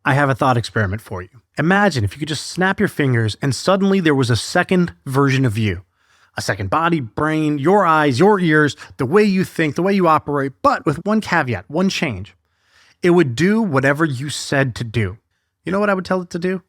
I have a thought experiment for you. Imagine if you could just snap your fingers and suddenly there was a second version of you. A second body, brain, your eyes, your ears, the way you think, the way you operate, but with one caveat, one change. It would do whatever you said to do. You know what I would tell it to do?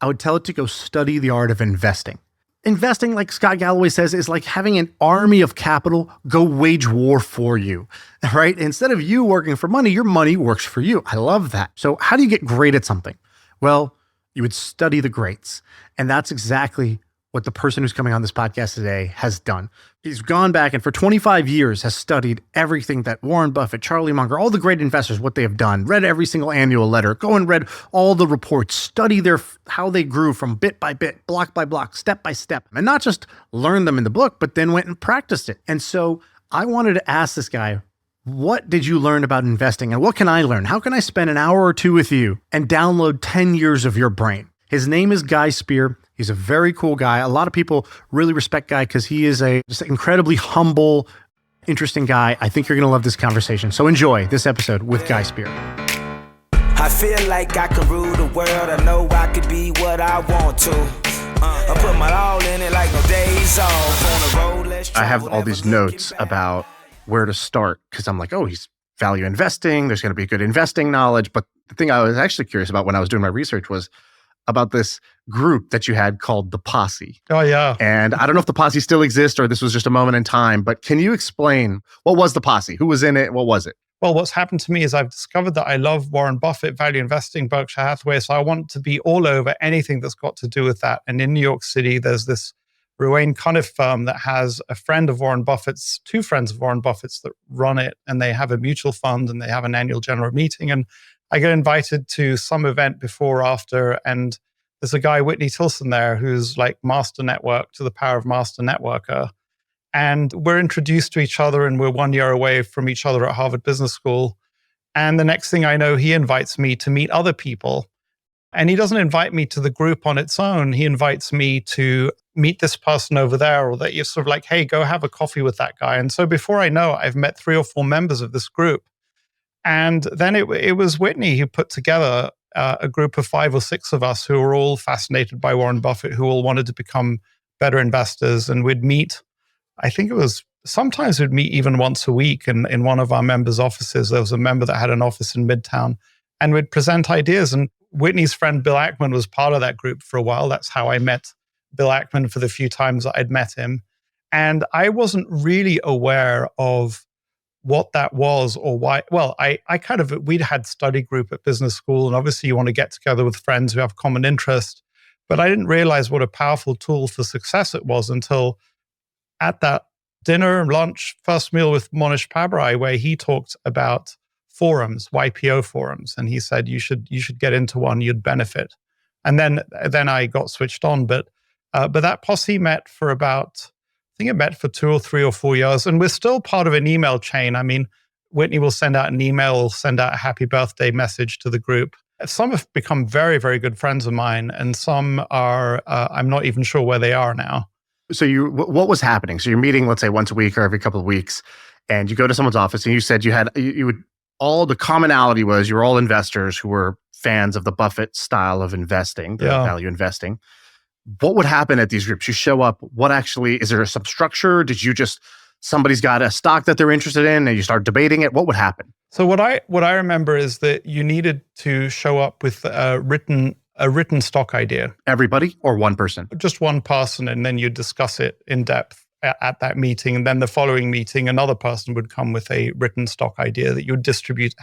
I would tell it to go study the art of investing. Investing, like Scott Galloway says, is like having an army of capital go wage war for you, right? Instead of you working for money, your money works for you. I love that. So how do you get great at something? Well, you would study the greats. And that's exactly what the person who's coming on this podcast today has done. He's gone back and for 25 years has studied everything that Warren Buffett, Charlie Munger, all the great investors, what they have done, read every single annual letter, go and read all the reports, study how they grew from bit by bit, block by block, step by step, and not just learn them in the book, but then went and practiced it. And so I wanted to ask this guy, what did you learn about investing and what can I learn? How can I spend an hour or two with you and download 10 years of your brain? His name is Guy Spear. He's a very cool guy. A lot of people really respect Guy because he is just an incredibly humble, interesting guy. I think you're going to love this conversation. So enjoy this episode with Guy Spear. I feel like I can rule the world. I know I could be what I want to. I put my all in it like no days off. On the road, I have all these notes about where to start because I'm like, oh, he's value investing. There's going to be good investing knowledge. But the thing I was actually curious about when I was doing my research was about this group that you had called the Posse. Oh, yeah. And I don't know if the Posse still exists or this was just a moment in time, but can you explain what was the Posse? Who was in it? What was it? Well, what's happened to me is I've discovered that I love Warren Buffett, value investing, Berkshire Hathaway. So I want to be all over anything that's got to do with that. And in New York City, there's this Ruane Cunniff firm that has a friend of Warren Buffett's, two friends of Warren Buffett's that run it. And they have a mutual fund and they have an annual general meeting. And I get invited to some event before or after, and there's a guy, Whitney Tilson, there who's like master network to the power of master networker. And we're introduced to each other and we're 1 year away from each other at Harvard Business School. And the next thing I know, he invites me to meet other people. And he doesn't invite me to the group on its own. He invites me to meet this person over there, or that you're sort of like, hey, go have a coffee with that guy. And so before I know, I've met 3 or 4 members of this group. And then it was Whitney who put together a group of 5 or 6 of us who were all fascinated by Warren Buffett, who all wanted to become better investors. And we'd meet, I think it was, sometimes we'd meet even once a week in one of our members' offices. There was a member that had an office in Midtown, and we'd present ideas. And Whitney's friend Bill Ackman was part of that group for a while. That's how I met Bill Ackman for the few times that I'd met him. And I wasn't really aware of what that was or why. Well, we'd had study group at business school, and obviously you want to get together with friends who have common interest, but I didn't realize what a powerful tool for success it was until at that dinner, lunch, first meal with Monish Pabrai, where he talked about forums, YPO forums, and he said, you should get into one, you'd benefit. And then I got switched on, but that Posse met for about, I think it met for 2 or 3 or 4 years, and we're still part of an email chain. I mean, Whitney will send out an email, send out a happy birthday message to the group. Some have become very, very good friends of mine, and some are, I'm not even sure where they are now. So what was happening? So you're meeting, let's say once a week or every couple of weeks, and you go to someone's office and you said you would, all the commonality was you were all investors who were fans of the Buffett style of investing, the value investing. What would happen at these groups? You show up, what actually, is there some structure? Did you somebody's got a stock that they're interested in and you start debating it? What would happen? So what I remember is that you needed to show up with a written stock idea. Everybody or one person? Just one person, and then you discuss it in depth at that meeting. And then the following meeting, another person would come with a written stock idea that you would distribute,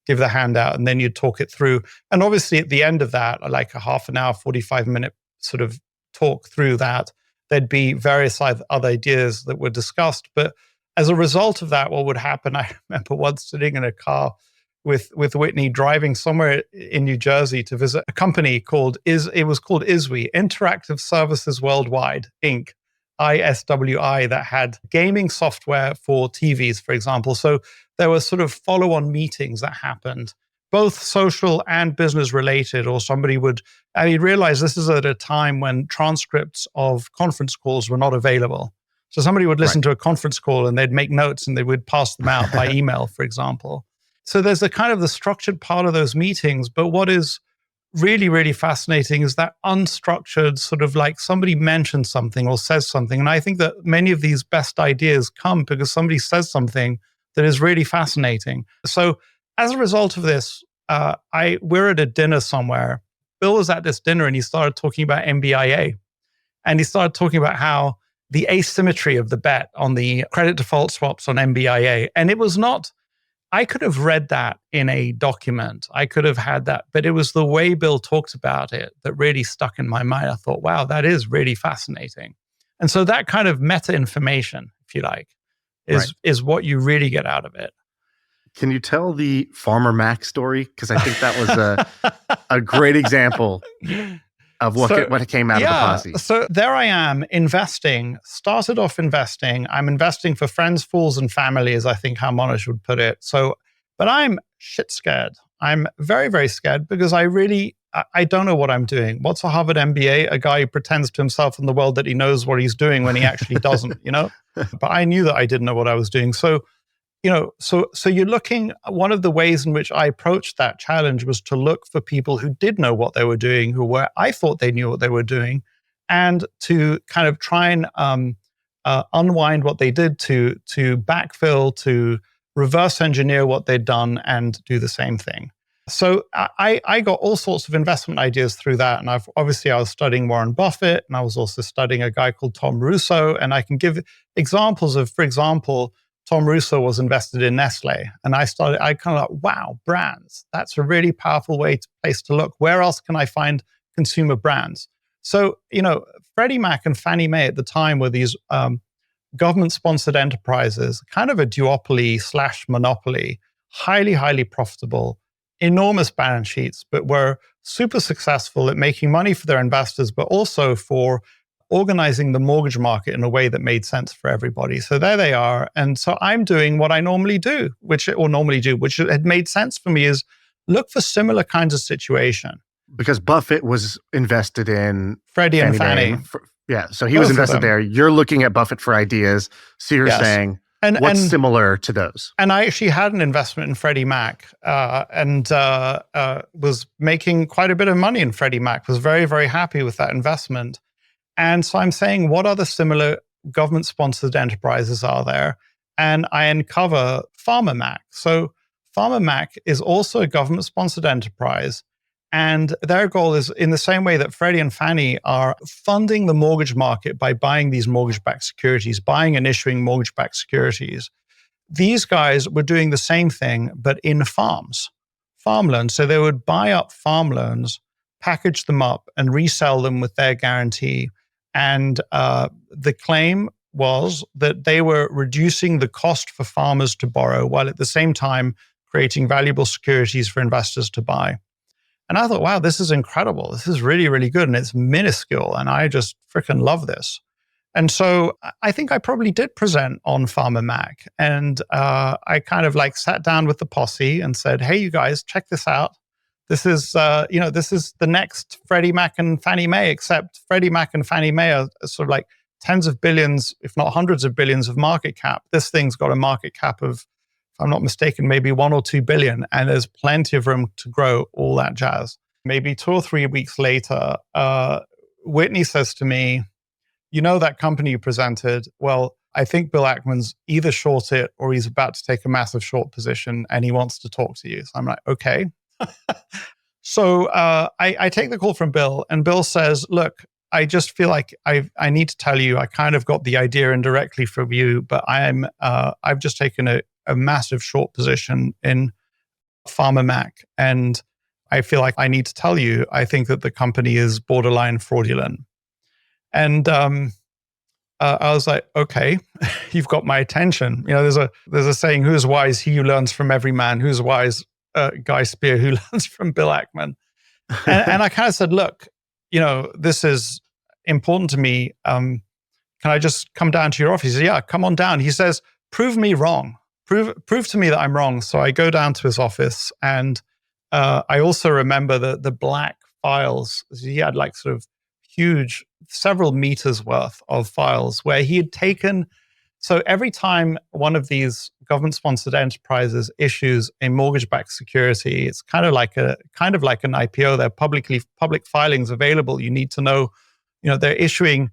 give the handout, and then you'd talk it through. And obviously at the end of that, like a half an hour, 45-minute sort of talk through that, there'd be various other ideas that were discussed. But as a result of that, what would happen, I remember once sitting in a car with Whitney driving somewhere in New Jersey to visit a company called ISWI, Interactive Services Worldwide, Inc., ISWI, that had gaming software for TVs, for example. So there were sort of follow-on meetings that happened, both social and business related, or somebody realize this is at a time when transcripts of conference calls were not available. So somebody would listen to a conference call and they'd make notes and they would pass them out by email, for example. So there's a kind of the structured part of those meetings, but what is really, really fascinating is that unstructured sort of like somebody mentions something or says something. And I think that many of these best ideas come because somebody says something that is really fascinating. So as a result of this, we're at a dinner somewhere. Bill was at this dinner and he started talking about MBIA. And he started talking about how the asymmetry of the bet on the credit default swaps on MBIA. And it was not, I could have read that in a document. I could have had that, but it was the way Bill talked about it that really stuck in my mind. I thought, wow, that is really fascinating. And so that kind of meta information, if you like, is what you really get out of it. Can you tell the Farmer Mac story? Because I think that was a great example of what came out of the Posse. So there I am investing, started off investing. I'm investing for friends, fools, and family, is I think how Monash would put it. So, but I'm shit scared. I'm very, very scared because I don't know what I'm doing. What's a Harvard MBA? A guy who pretends to himself in the world that he knows what he's doing when he actually doesn't, But I knew that I didn't know what I was doing. So, so you're looking, one of the ways in which I approached that challenge was to look for people who did know what they were doing, I thought they knew what they were doing, and to kind of try and unwind what they did to backfill, to reverse engineer what they'd done and do the same thing. So I got all sorts of investment ideas through that. And I was studying Warren Buffett, and I was also studying a guy called Tom Russo. And I can give examples of, for example, Tom Russo was invested in Nestle. And I kind of like, wow, brands. That's a really powerful place to look. Where else can I find consumer brands? So, Freddie Mac and Fannie Mae at the time were these government-sponsored enterprises, kind of a duopoly/monopoly, highly, highly profitable, enormous balance sheets, but were super successful at making money for their investors, but also for organizing the mortgage market in a way that made sense for everybody. So there they are. And so I'm doing what I normally do, which had made sense for me, is look for similar kinds of situation. Because Buffett was invested in Freddie and Fannie. So he was invested there. You're looking at Buffett for ideas. So you're saying, what's similar to those? And I actually had an investment in Freddie Mac and was making quite a bit of money in Freddie Mac, was very, very happy with that investment. And so I'm saying, what other similar government-sponsored enterprises are there? And I uncover Farmer Mac. So Farmer Mac is also a government-sponsored enterprise. And their goal is, in the same way that Freddie and Fannie are funding the mortgage market by buying these mortgage-backed securities, buying and issuing mortgage-backed securities, these guys were doing the same thing, but in farm loans. So they would buy up farm loans, package them up, and resell them with their guarantee. And the claim was that they were reducing the cost for farmers to borrow, while at the same time creating valuable securities for investors to buy. And I thought, wow, this is incredible. This is really, really good. And it's minuscule. And I just freaking love this. And so I think I probably did present on Farmer Mac. And I kind of like sat down with the posse and said, hey, you guys, check this out. This is, this is the next Freddie Mac and Fannie Mae, except Freddie Mac and Fannie Mae are sort of like tens of billions, if not hundreds of billions of market cap. This thing's got a market cap of, if I'm not mistaken, maybe 1 or 2 billion. And there's plenty of room to grow, all that jazz. Maybe 2 or 3 weeks later, Whitney says to me, that company you presented, well, I think Bill Ackman's either short it or he's about to take a massive short position and he wants to talk to you. So I'm like, okay. So I take the call from Bill, and Bill says, look, I just feel like I need to tell you, I kind of got the idea indirectly from you, but I've just taken a massive short position in Farmer Mac. And I feel like I need to tell you, I think that the company is borderline fraudulent. And I was like, okay, you've got my attention. There's a saying, who's wise? He who learns from every man. Who's wise? Guy Spear, who learns from Bill Ackman. And I kind of said, look, this is important to me. Can I just come down to your office? He said, yeah, come on down. He says, prove me wrong. Prove to me that I'm wrong. So I go down to his office, and I also remember the black files. He had like sort of huge, several meters worth of files where he had taken. So every time one of these government-sponsored enterprises issues a mortgage-backed security, it's kind of like an IPO. There are public filings available. You need to know, they're issuing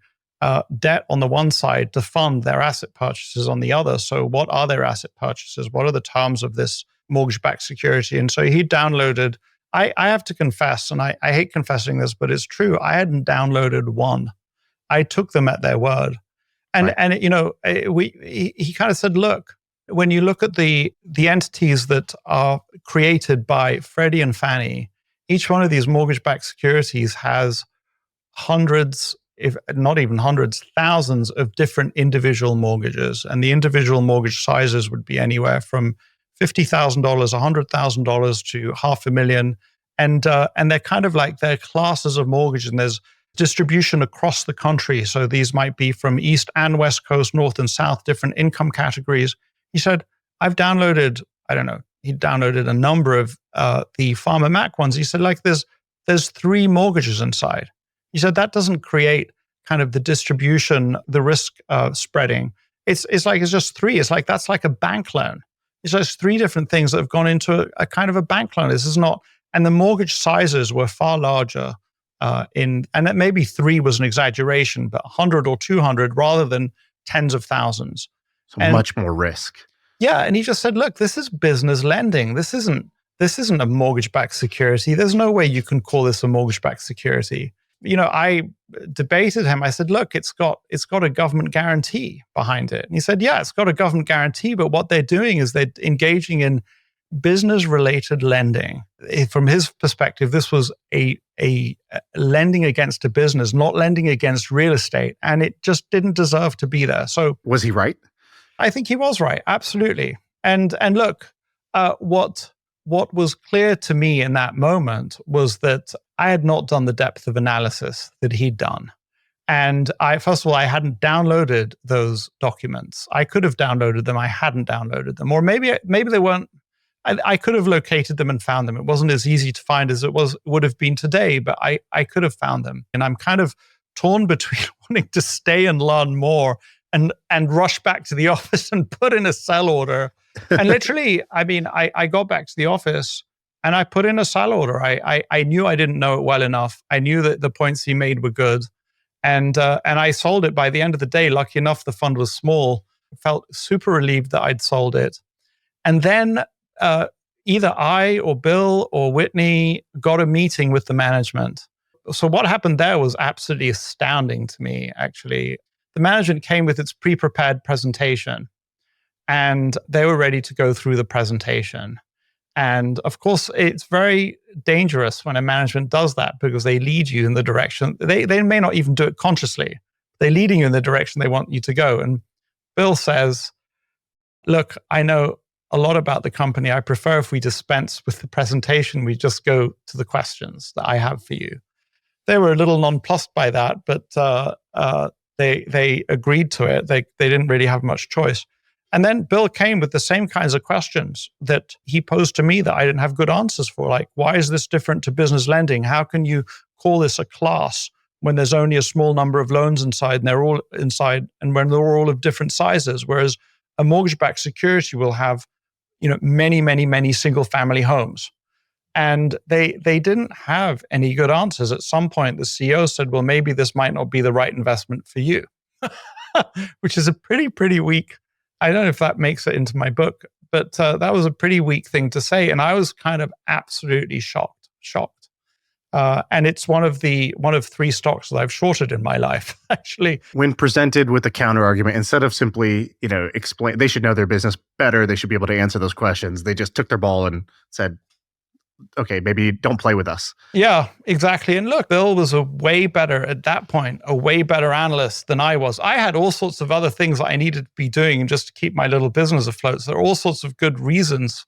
debt on the one side to fund their asset purchases on the other. So what are their asset purchases? What are the terms of this mortgage-backed security? And so he downloaded, I have to confess, and I hate confessing this, but it's true, I hadn't downloaded one. I took them at their word. And he kind of said, look, when you look at the entities that are created by Freddie and Fannie, each one of these mortgage-backed securities has hundreds, if not even hundreds, thousands of different individual mortgages. And the individual mortgage sizes would be anywhere from $50,000, $100,000 to $500,000. And they're kind of like, they're classes of mortgage, and there's distribution across the country. So these might be from East and West Coast, North and South, different income categories. He said, I've downloaded, he downloaded a number of the Farmer Mac ones. He said, like, there's 3 mortgages inside. He said, that doesn't create kind of the distribution, the risk spreading. It's just 3. It's like, that's like a bank loan. It's just 3 different things that have gone into a kind of a bank loan. This is not, and the mortgage sizes were far larger and that maybe 3 was an exaggeration, but 100 or 200 rather than tens of thousands. So much more risk. Yeah. And he just said, look, this is business lending. This isn't a mortgage-backed security. There's no way you can call this a mortgage-backed security. I debated him. I said, look, it's got a government guarantee behind it. And he said, yeah, it's got a government guarantee, but what they're doing is they're engaging in business-related lending. From his perspective, this was a lending against a business, not lending against real estate, and it just didn't deserve to be there. So, was he right? I think he was right, absolutely. And look, what was clear to me in that moment was that I had not done the depth of analysis that he'd done. And first of all, I hadn't downloaded those documents. I could have downloaded them. I hadn't downloaded them. Or maybe they weren't. I could have located them and found them. It wasn't as easy to find as it would have been today, but I could have found them. And I'm kind of torn between wanting to stay and learn more and rush back to the office and put in a sell order. And literally, I got back to the office and I put in a sell order. I knew I didn't know it well enough. I knew that the points he made were good. And I sold it by the end of the day. Lucky enough, the fund was small. I felt super relieved that I'd sold it. And then either I or Bill or Whitney got a meeting with the management. So what happened there was absolutely astounding to me, actually. The management came with its pre-prepared presentation, and they were ready to go through the presentation. And of course, it's very dangerous when a management does that because they lead you in the direction. They may not even do it consciously. They're leading you in the direction they want you to go. And Bill says, look, I know a lot about the company. I prefer if we dispense with the presentation, we just go to the questions that I have for you. They were a little nonplussed by that, but they agreed to it. They didn't really have much choice. And then Bill came with the same kinds of questions that he posed to me that I didn't have good answers for. Like, why is this different to business lending? How can you call this a class when there's only a small number of loans inside and they're all inside and when they're all of different sizes? Whereas a mortgage-backed security will have, many, many, many single family homes. And they didn't have any good answers. At some point, the CEO said, well, maybe this might not be the right investment for you, which is a pretty weak. I don't know if that makes it into my book, but that was a pretty weak thing to say. And I was kind of absolutely shocked. And it's one of 3 stocks that I've shorted in my life, actually. When presented with a counter argument, instead of simply, explain, they should know their business better, they should be able to answer those questions. They just took their ball and said, okay, maybe don't play with us. Yeah, exactly. And look, Bill was at that point, a way better analyst than I was. I had all sorts of other things that I needed to be doing just to keep my little business afloat. So there are all sorts of good reasons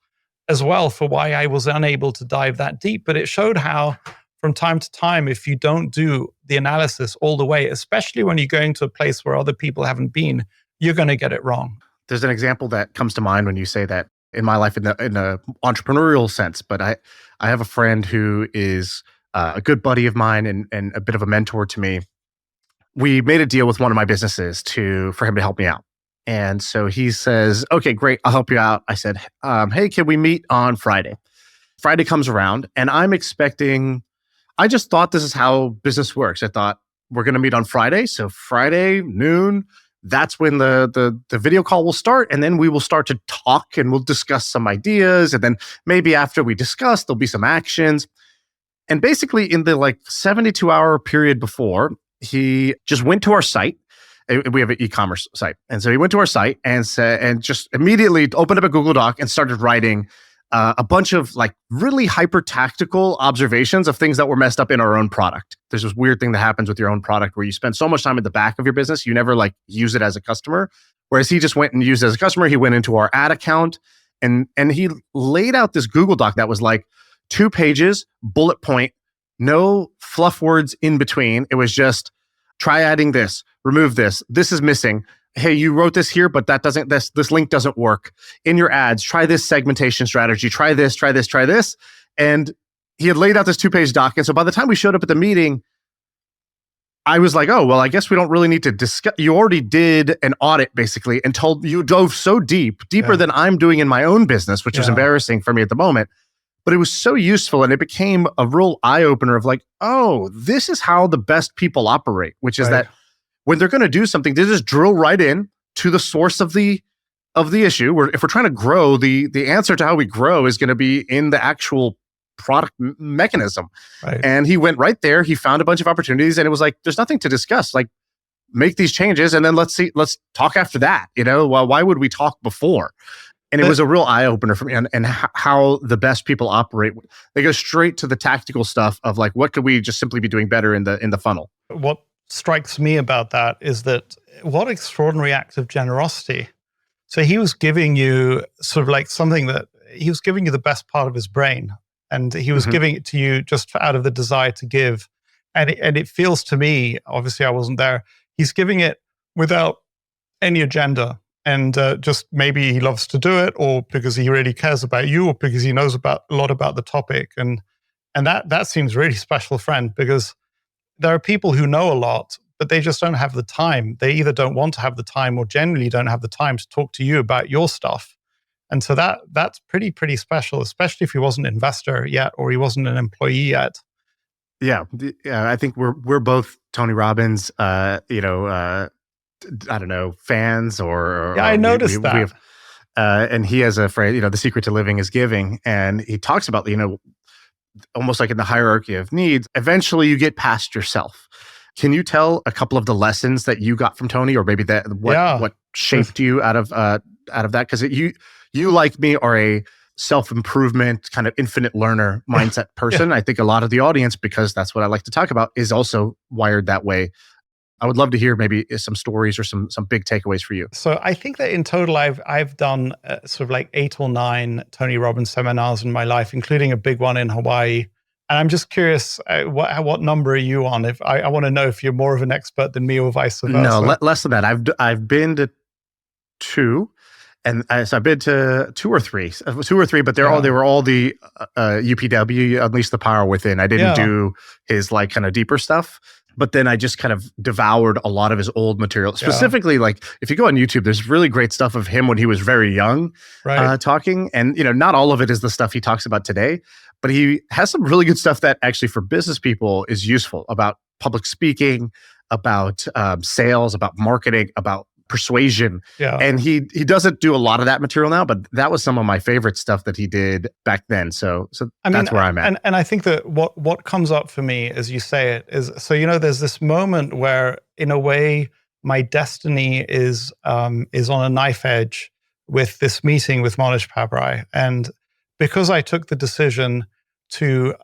as well for why I was unable to dive that deep. But it showed how from time to time, if you don't do the analysis all the way, especially when you're going to a place where other people haven't been, you're going to get it wrong. There's an example that comes to mind when you say that in my life in the entrepreneurial sense, but I have a friend who is a good buddy of mine and a bit of a mentor to me. We made a deal with one of my businesses for him to help me out. And so he says, okay, great. I'll help you out. I said, hey, can we meet on Friday? Friday comes around and I just thought this is how business works. I thought we're going to meet on Friday. So Friday noon, that's when the video call will start. And then we will start to talk and we'll discuss some ideas. And then maybe after we discuss, there'll be some actions. And basically in the 72-hour period before, he just went to our site. We have an e-commerce site. And so he went to our site and just immediately opened up a Google Doc and started writing a bunch of really hyper tactical observations of things that were messed up in our own product. There's this weird thing that happens with your own product where you spend so much time at the back of your business, you never use it as a customer. Whereas he just went and used it as a customer. He went into our ad account and he laid out this Google Doc that was 2 pages, bullet point, no fluff words in between. It was just try adding this, remove this. This is missing. Hey, you wrote this here, but this link doesn't work. In your ads, try this segmentation strategy, try this. And he had laid out this 2-page doc. And so by the time we showed up at the meeting, I was like, oh, well, I guess we don't really need to discuss. You already did an audit basically and you dove so deeper than I'm doing in my own business, which is embarrassing for me at the moment. But it was so useful and it became a real eye opener of oh, this is how the best people operate, which is that when they're going to do something, they just drill right in to the source of the issue. Where if we're trying to grow, the answer to how we grow is going to be in the actual product mechanism. Right. And he went right there. He found a bunch of opportunities, and it was there's nothing to discuss. Make these changes, and then let's talk after that. Well, why would we talk before? And it was a real eye opener for me, and how the best people operate. They go straight to the tactical stuff of what could we just simply be doing better in the funnel. What strikes me about that is that what extraordinary act of generosity. So he was giving you sort of something that he was giving you the best part of his brain, and he was giving it to you just out of the desire to give. And it feels to me, obviously I wasn't there, he's giving it without any agenda. And just maybe he loves to do it, or because he really cares about you, or because he knows a lot about the topic. And that seems really special, friend, because there are people who know a lot, but they just don't have the time. They either don't want to have the time or generally don't have the time to talk to you about your stuff. And so that's pretty special, especially if he wasn't an investor yet or he wasn't an employee yet. Yeah, I think we're both Tony Robbins, I don't know, fans or I noticed that. We have, and he has a phrase, the secret to living is giving. And he talks about, almost like in the hierarchy of needs, eventually you get past yourself. Can you tell a couple of the lessons that you got from Tony, or maybe what shaped you out of that? Because you like me are a self-improvement kind of infinite learner mindset person. I think a lot of the audience, because that's what I like to talk about, is also wired that way. I would love to hear maybe some stories or some big takeaways for you. So I think that in total, I've done sort of 8 or 9 Tony Robbins seminars in my life, including a big one in Hawaii. And I'm just curious, what number are you on? If I want to know if you're more of an expert than me or vice versa. No, less than that. I've been to 2, and so I've been to 2 or 3, but they were all the UPW, Unleash the Power Within. I didn't do his kind of deeper stuff. But then I just kind of devoured a lot of his old material. Specifically, if you go on YouTube, there's really great stuff of him when he was very young, talking. And, not all of it is the stuff he talks about today, but he has some really good stuff that actually for business people is useful about public speaking, about sales, about marketing, about persuasion. Yeah. And he doesn't do a lot of that material now, but that was some of my favorite stuff that he did back then. So that's where I'm at. And I think that what comes up for me as you say it is, so, there's this moment where in a way my destiny is on a knife edge with this meeting with Monish Pabrai. And because I took the decision to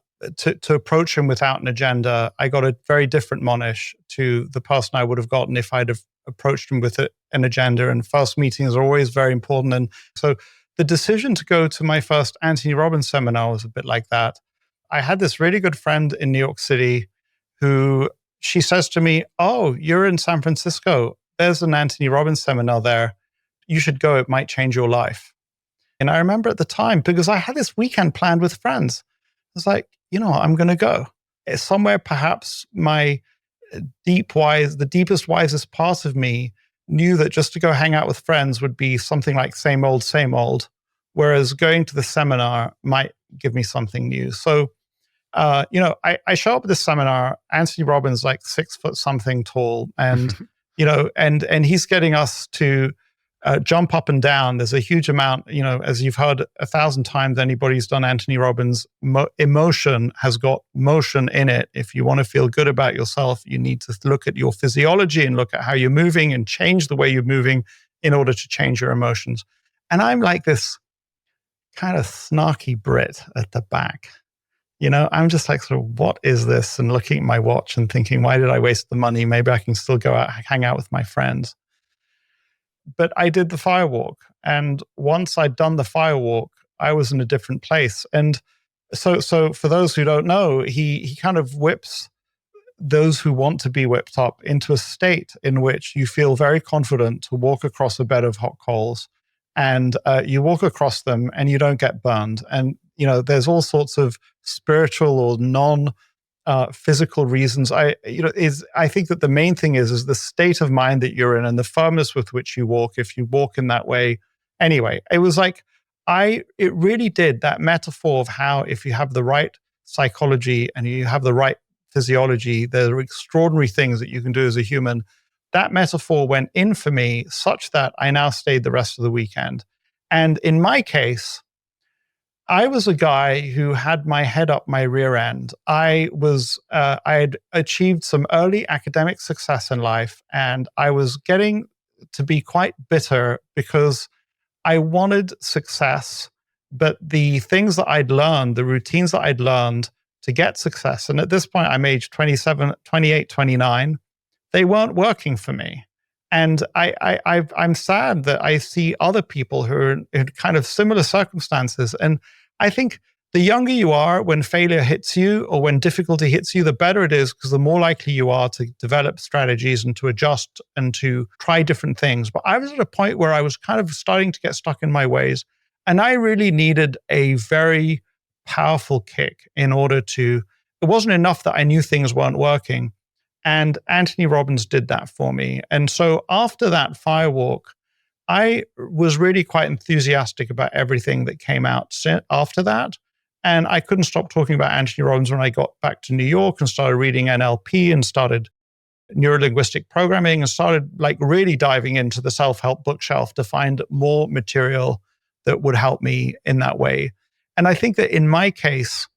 approach him without an agenda, I got a very different Monish to the person I would have gotten if I'd have approached him with an agenda. And first meetings are always very important. And so the decision to go to my first Anthony Robbins seminar was a bit like that. I had this really good friend in New York City who she says to me, "Oh, you're in San Francisco. There's an Anthony Robbins seminar there. You should go. It might change your life." And I remember at the time, because I had this weekend planned with friends, I was like, I'm going to go. It's somewhere perhaps my the deepest, wisest part of me knew that just to go hang out with friends would be something like same old, whereas going to the seminar might give me something new. So, I show up at this seminar. Anthony Robbins, like 6 foot something tall, and and he's getting us to jump up and down. There's a huge amount, as you've heard 1,000 times, anybody who's done Anthony Robbins, emotion has got motion in it. If you want to feel good about yourself, you need to look at your physiology and look at how you're moving and change the way you're moving in order to change your emotions. And I'm like this kind of snarky Brit at the back. I'm just like, sort of, what is this? And looking at my watch and thinking, why did I waste the money? Maybe I can still go out, hang out with my friends. But I did the firewalk. And once I'd done the firewalk, I was in a different place. And so for those who don't know, he kind of whips those who want to be whipped up into a state in which you feel very confident to walk across a bed of hot coals, and you walk across them and you don't get burned. And there's all sorts of spiritual or non-physical reasons. I think that the main thing is the state of mind that you're in and the firmness with which you walk. If you walk in that way, anyway, it was like it really did that metaphor of how if you have the right psychology and you have the right physiology, there are extraordinary things that you can do as a human. That metaphor went in for me such that I now stayed the rest of the weekend. And in my case, I was a guy who had my head up my rear end. I had achieved some early academic success in life, and I was getting to be quite bitter because I wanted success, but the things that I'd learned, the routines that I'd learned to get success, and at this point I'm age 27, 28, 29, they weren't working for me. And I'm sad that I see other people who are in kind of similar circumstances. And I think the younger you are when failure hits you or when difficulty hits you, the better it is, because the more likely you are to develop strategies and to adjust and to try different things. But I was at a point where I was kind of starting to get stuck in my ways. And I really needed a very powerful kick in order to, it wasn't enough that I knew things weren't working. And Anthony Robbins did that for me. And so after that firewalk, I was really quite enthusiastic about everything that came out after that. And I couldn't stop talking about Anthony Robbins when I got back to New York and started reading NLP and started neuro-linguistic programming and started like really diving into the self-help bookshelf to find more material that would help me in that way. And I think that in my case,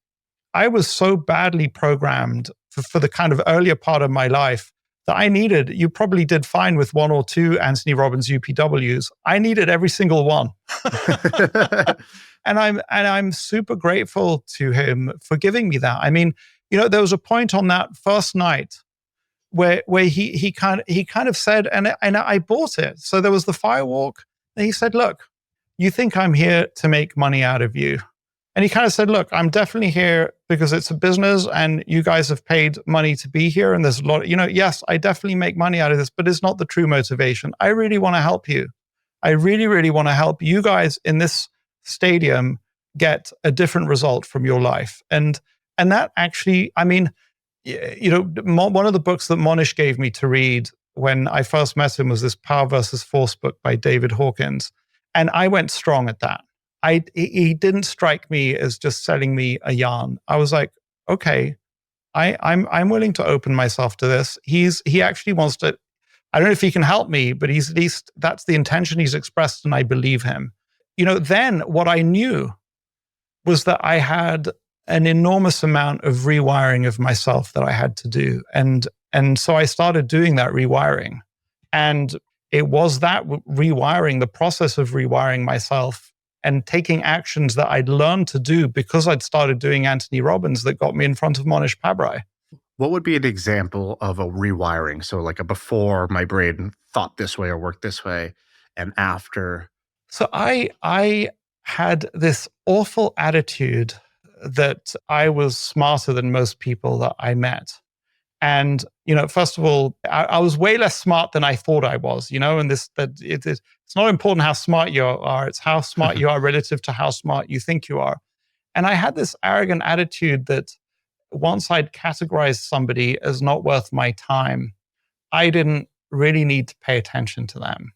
I was so badly programmed for the kind of earlier part of my life that I needed, you probably did fine with 1 or 2 Anthony Robbins UPWs. I needed every single one. And I'm super grateful to him for giving me that. I mean, there was a point on that first night where he kind of said, and I bought it. So there was the firewalk, and he said, "Look, you think I'm here to make money out of you." And he kind of said, "Look, I'm definitely here because it's a business and you guys have paid money to be here. And there's a lot, yes, I definitely make money out of this, but it's not the true motivation. I really want to help you. I really, really want to help you guys in this stadium get a different result from your life." And that actually, I mean, one of the books that Monish gave me to read when I first met him was this Power versus Force book by David Hawkins. And I went strong at that. He didn't strike me as just selling me a yarn. I was like, okay, I'm willing to open myself to this. He actually wants to, I don't know if he can help me, but he's at least, that's the intention he's expressed, and I believe him. Then what I knew was that I had an enormous amount of rewiring of myself that I had to do. And so I started doing that rewiring. And it was that rewiring, the process of rewiring myself and taking actions that I'd learned to do because I'd started doing Anthony Robbins, that got me in front of Monish Pabrai. What would be an example of a rewiring? So like a before, my brain thought this way or worked this way, and after? So I had this awful attitude that I was smarter than most people that I met. And, first of all, I was way less smart than I thought I was, and it's not important how smart you are. It's how smart you are relative to how smart you think you are. And I had this arrogant attitude that once I'd categorized somebody as not worth my time, I didn't really need to pay attention to them.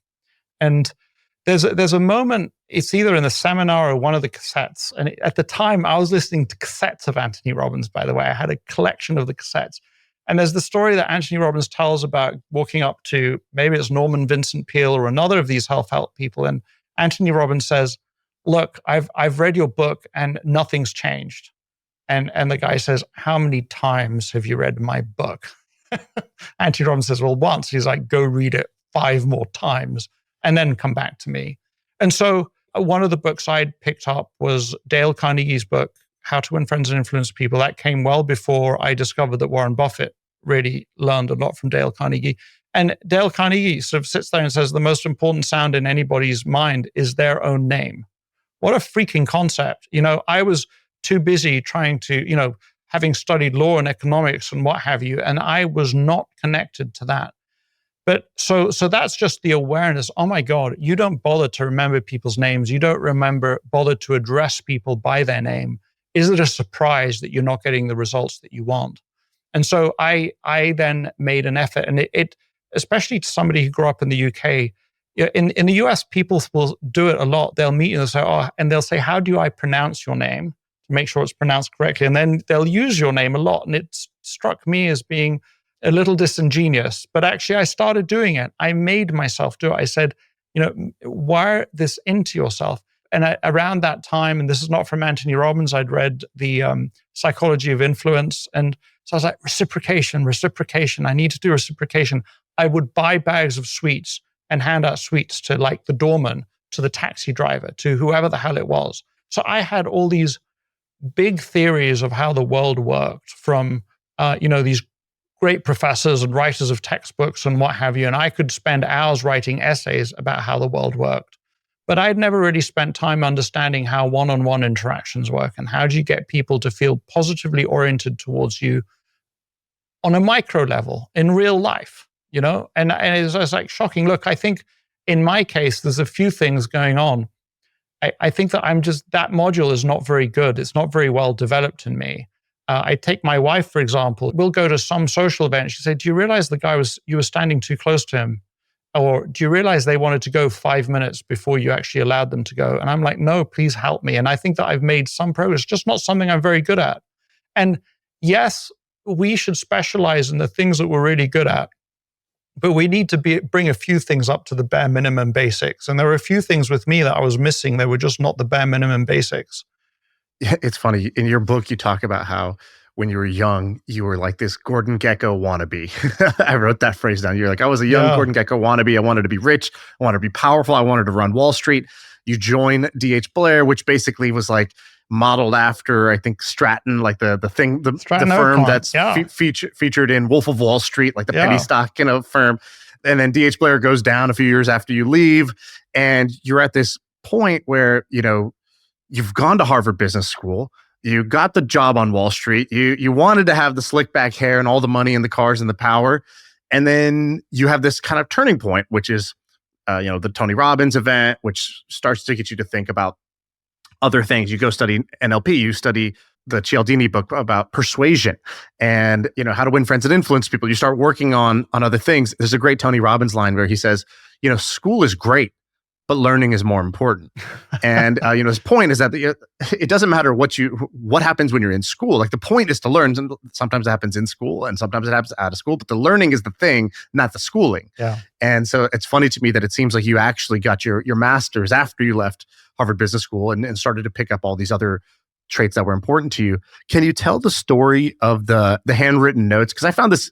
And there's a moment, it's either in the seminar or one of the cassettes. And at the time, I was listening to cassettes of Anthony Robbins, by the way. I had a collection of the cassettes. And there's the story that Anthony Robbins tells about walking up to, maybe it's Norman Vincent Peale or another of these self-help people. And Anthony Robbins says, look, I've read your book and nothing's changed. And the guy says, how many times have you read my book? Anthony Robbins says, well, once. He's like, go read it 5 more times and then come back to me. And so one of the books I'd picked up was Dale Carnegie's book, How to Win Friends and Influence People. That came well before I discovered that Warren Buffett really learned a lot from Dale Carnegie. And Dale Carnegie sort of sits there and says, the most important sound in anybody's mind is their own name. What a freaking concept. I was too busy trying to, having studied law and economics and what have you, and I was not connected to that. But so that's just the awareness. Oh my God, you don't bother to remember people's names. You don't bother to address people by their name. Is it a surprise that you're not getting the results that you want? And so I then made an effort, and it especially to somebody who grew up in the UK. In the US, people will do it a lot. They'll meet you and they'll say, how do I pronounce your name to make sure it's pronounced correctly? And then they'll use your name a lot. And it struck me as being a little disingenuous, but actually I started doing it. I made myself do it. I said, wire this into yourself. And around that time, and this is not from Anthony Robbins, I'd read the Psychology of Influence. And so I was like, reciprocation. I need to do reciprocation. I would buy bags of sweets and hand out sweets to like the doorman, to the taxi driver, to whoever the hell it was. So I had all these big theories of how the world worked from, these great professors and writers of textbooks and what have you. And I could spend hours writing essays about how the world worked. But I'd never really spent time understanding how one-on-one interactions work and how do you get people to feel positively oriented towards you on a micro level in real life, And it was like shocking. Look, I think in my case, there's a few things going on. I think that that module is not very good. It's not very well developed in me. I take my wife, for example. We'll go to some social event. She said, do you realize you were standing too close to him? Or do you realize they wanted to go 5 minutes before you actually allowed them to go? And I'm like, no, please help me. And I think that I've made some progress, just not something I'm very good at. And yes, we should specialize in the things that we're really good at, but we need to bring a few things up to the bare minimum basics. And there were a few things with me that I was missing. They were just not the bare minimum basics. Yeah, it's funny. In your book, you talk about how when you were young, you were like this Gordon Gekko wannabe. I wrote that phrase down. You're like, I was a young Gordon Gekko wannabe. I wanted to be rich. I wanted to be powerful. I wanted to run Wall Street. You join D.H. Blair, which basically was like modeled after, I think, Stratton, like the firm that's featured in Wolf of Wall Street, like the penny stock firm. And then D.H. Blair goes down a few years after you leave. And you're at this point where, you've gone to Harvard Business School. You got the job on Wall Street. You wanted to have the slick back hair and all the money and the cars and the power. And then you have this kind of turning point, which is, the Tony Robbins event, which starts to get you to think about other things. You go study NLP. You study the Cialdini book about persuasion and, how to win friends and influence people. You start working on other things. There's a great Tony Robbins line where he says, school is great, but learning is more important. And his point is that it doesn't matter what happens when you're in school. Like the point is to learn. Sometimes it happens in school, and sometimes it happens out of school. But the learning is the thing, not the schooling. Yeah. And so it's funny to me that it seems like you actually got your master's after you left Harvard Business School and started to pick up all these other traits that were important to you. Can you tell the story of the handwritten notes? Because I found this,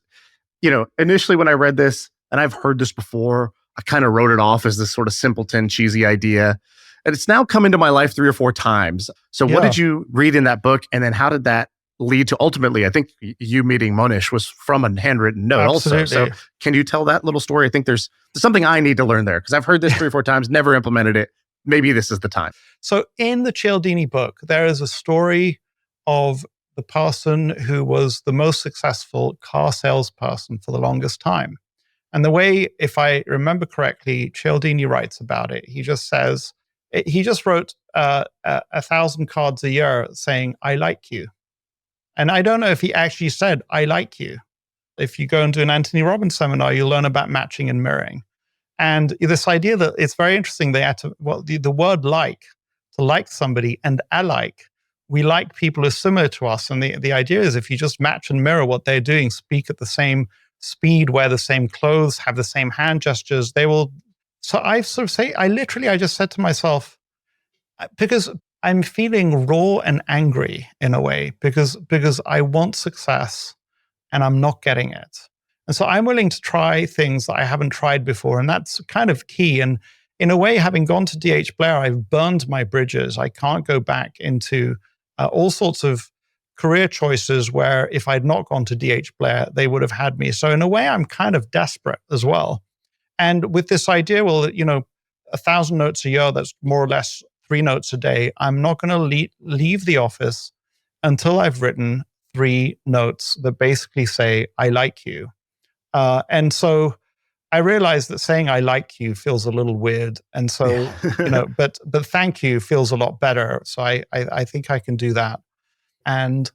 initially when I read this, and I've heard this before, I kind of wrote it off as this sort of simpleton, cheesy idea. And it's now come into my life 3 or 4 times. So what did you read in that book? And then how did that lead to ultimately, I think you meeting Monish was from a handwritten note also. So can you tell that little story? I think there's something I need to learn there because I've heard this 3 or 4 times, never implemented it. Maybe this is the time. So in the Cialdini book, there is a story of the person who was the most successful car salesperson for the longest time. And the way, if I remember correctly, Cialdini writes about it. He just says, he just wrote 1,000 cards a year saying, I like you. And I don't know if he actually said, I like you. If you go and do an Anthony Robbins seminar, you'll learn about matching and mirroring. And this idea that it's very interesting, the word like, to like somebody, and alike, we like people who are similar to us. And the idea is if you just match and mirror what they're doing, speak at the same speed, wear the same clothes, have the same hand gestures, they will. So I sort of say, I just said to myself, because I'm feeling raw and angry in a way, because I want success and I'm not getting it. And so I'm willing to try things that I haven't tried before. And that's kind of key. And in a way, having gone to DH Blair, I've burned my bridges. I can't go back into all sorts of career choices where if I'd not gone to DH Blair, they would have had me. So in a way, I'm kind of desperate as well. And with this idea, 1,000 notes a year, that's more or less 3 notes a day. I'm not going to leave the office until I've written 3 notes that basically say, I like you. And so I realized that saying I like you feels a little weird. And so, but thank you feels a lot better. So I think I can do that. And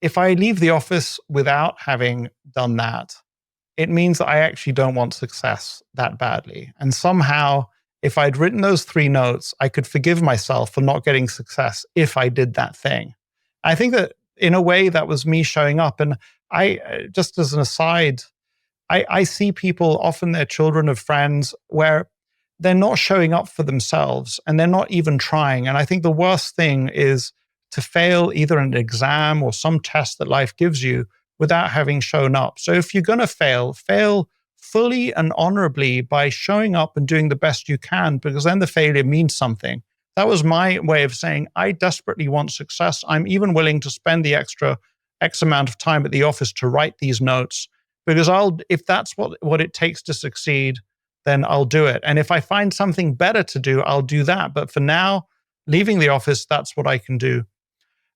if I leave the office without having done that, it means that I actually don't want success that badly. And somehow, if I'd written those 3 notes, I could forgive myself for not getting success if I did that thing. I think that in a way that was me showing up. And I, just as an aside, I see people, often they're children of friends, where they're not showing up for themselves and they're not even trying. And I think the worst thing is to fail either an exam or some test that life gives you without having shown up. So if you're going to fail fully and honorably by showing up and doing the best you can, because then the failure means something. That was my way of saying, I desperately want success. I'm even willing to spend the extra X amount of time at the office to write these notes, because if that's what it takes to succeed, then I'll do it. And if I find something better to do, I'll do that. But for now, leaving the office, that's what I can do.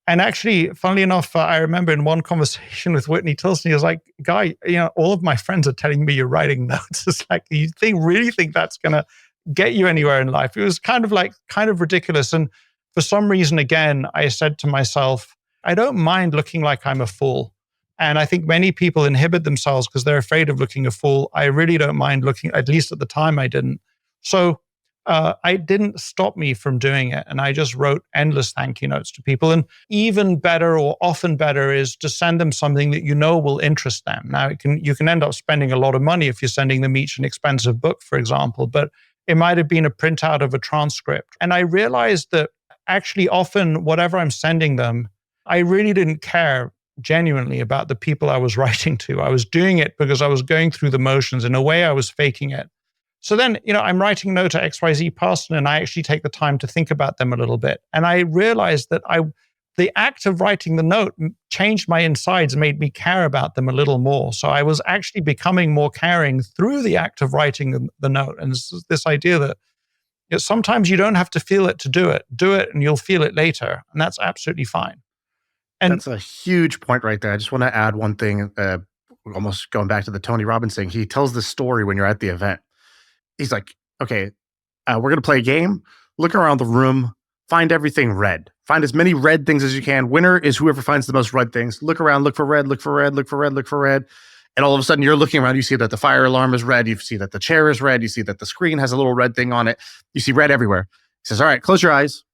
And actually, funnily enough, I remember in one conversation with Whitney Tilson, he was like, Guy, all of my friends are telling me you're writing notes. It's like, you really think that's going to get you anywhere in life? It was kind of ridiculous. And for some reason, again, I said to myself, I don't mind looking like I'm a fool. And I think many people inhibit themselves because they're afraid of looking a fool. I really don't mind looking, at least at the time I didn't. So I didn't stop me from doing it. And I just wrote endless thank you notes to people. And even better, or often better, is to send them something that you know will interest them. Now, you can end up spending a lot of money if you're sending them each an expensive book, for example, but it might have been a printout of a transcript. And I realized that actually often whatever I'm sending them, I really didn't care genuinely about the people I was writing to. I was doing it because I was going through the motions. In a way, I was faking it. So then, I'm writing a note to XYZ person, and I actually take the time to think about them a little bit. And I realized that the act of writing the note changed my insides, made me care about them a little more. So I was actually becoming more caring through the act of writing the note. And this idea that sometimes you don't have to feel it to do it. Do it and you'll feel it later. And that's absolutely fine. And that's a huge point right there. I just want to add one thing, almost going back to the Tony Robbins thing. He tells this story when you're at the event. He's like, okay, we're going to play a game. Look around the room, find everything red. Find as many red things as you can. Winner is whoever finds the most red things. Look around, look for red, look for red, look for red, look for red. And all of a sudden you're looking around, you see that the fire alarm is red. You see that the chair is red. You see that the screen has a little red thing on it. You see red everywhere. He says, all right, close your eyes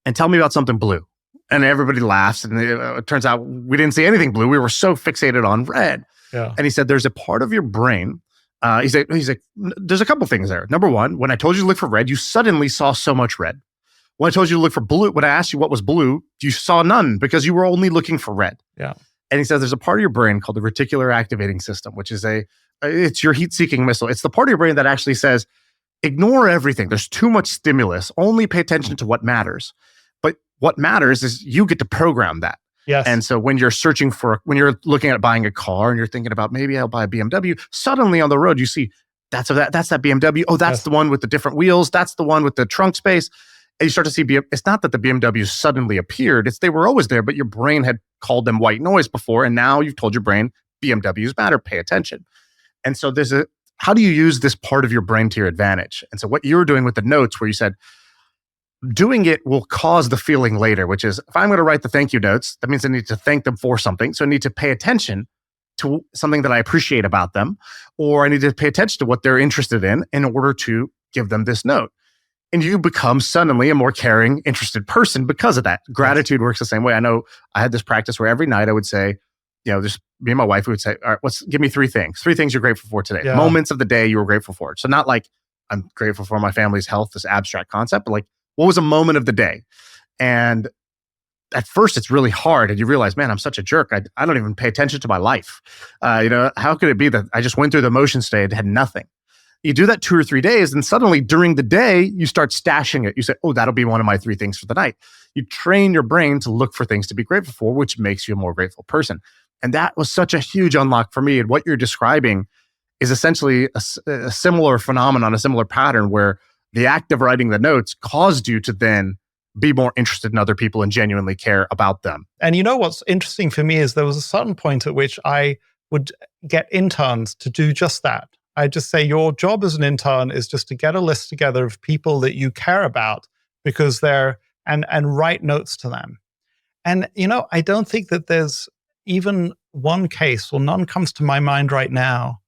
and tell me about something blue. And everybody laughs. And it turns out we didn't see anything blue. We were so fixated on red. Yeah. And he said, there's a part of your brain. He's like, there's a couple things there. Number one, when I told you to look for red, you suddenly saw so much red. When I told you to look for blue, when I asked you what was blue, you saw none because you were only looking for red. Yeah. And he says there's a part of your brain called the reticular activating system, which is it's your heat-seeking missile. It's the part of your brain that actually says, ignore everything. There's too much stimulus. Only pay attention to what matters. But what matters is you get to program that. Yes. And so when you're when you're looking at buying a car and you're thinking about maybe I'll buy a BMW, suddenly on the road you see that's that BMW. Oh, that's the one with the different wheels. That's the one with the trunk space. And you start to see it's not that the BMWs suddenly appeared. It's they were always there, but your brain had called them white noise before, and now you've told your brain BMWs matter. Pay attention. And so how do you use this part of your brain to your advantage? And so what you were doing with the notes, where you said, doing it will cause the feeling later, which is if I'm going to write the thank you notes, that means I need to thank them for something. So I need to pay attention to something that I appreciate about them, or I need to pay attention to what they're interested in order to give them this note. And you become suddenly a more caring, interested person because of that. Gratitude works the same way. I know I had this practice where every night I would say, just me and my wife, we would say, all right, give me 3 things. 3 things you're grateful for today. Yeah. Moments of the day you were grateful for. So not like I'm grateful for my family's health, this abstract concept, but like, what was a moment of the day? And at first it's really hard, and you realize, man, I'm such a jerk. I don't even pay attention to my life. How could it be that I just went through the motion state, had nothing? You do that 2 or 3 days, and suddenly during the day, you start stashing it. You say, oh, that'll be one of my 3 things for the night. You train your brain to look for things to be grateful for, which makes you a more grateful person. And that was such a huge unlock for me. And what you're describing is essentially a similar phenomenon, a similar pattern where the act of writing the notes caused you to then be more interested in other people and genuinely care about them. And you know what's interesting for me is there was a certain point at which I would get interns to do just that. I just say, your job as an intern is just to get a list together of people that you care about because and write notes to them. And, I don't think that there's even one case, or none comes to my mind right now,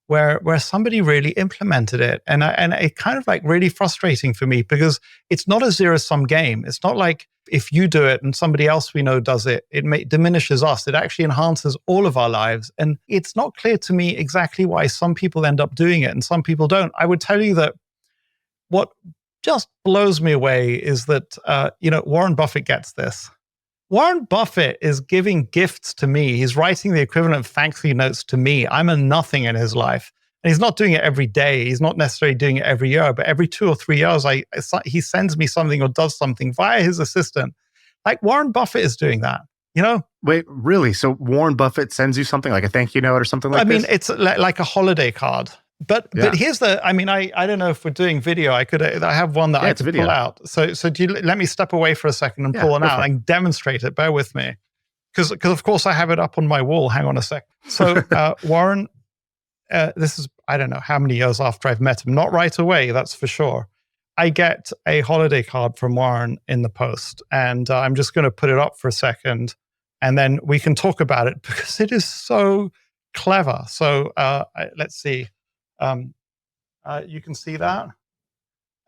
where somebody really implemented it. And it kind of like really frustrating for me because it's not a zero-sum game. It's not like if you do it and somebody else we know does it, diminishes us. It actually enhances all of our lives. And it's not clear to me exactly why some people end up doing it and some people don't. I would tell you that what just blows me away is that, Warren Buffett gets this. Warren Buffett is giving gifts to me. He's writing the equivalent of thank you notes to me. I'm a nothing in his life. And he's not doing it every day. He's not necessarily doing it every year, but every 2 or 3 years, he sends me something or does something via his assistant. Like Warren Buffett is doing that, Wait, really? So Warren Buffett sends you something like a thank you note or something like this? It's like a holiday card. But here's I don't know if we're doing video. I have one that I could pull out. So do you let me step away for a second and pull one out and demonstrate it? Bear with me. Because of course I have it up on my wall. Hang on a sec. So Warren, this is, I don't know how many years after I've met him. Not right away, that's for sure. I get a holiday card from Warren in the post. And I'm just going to put it up for a second. And then we can talk about it because it is so clever. So let's see. You can see that.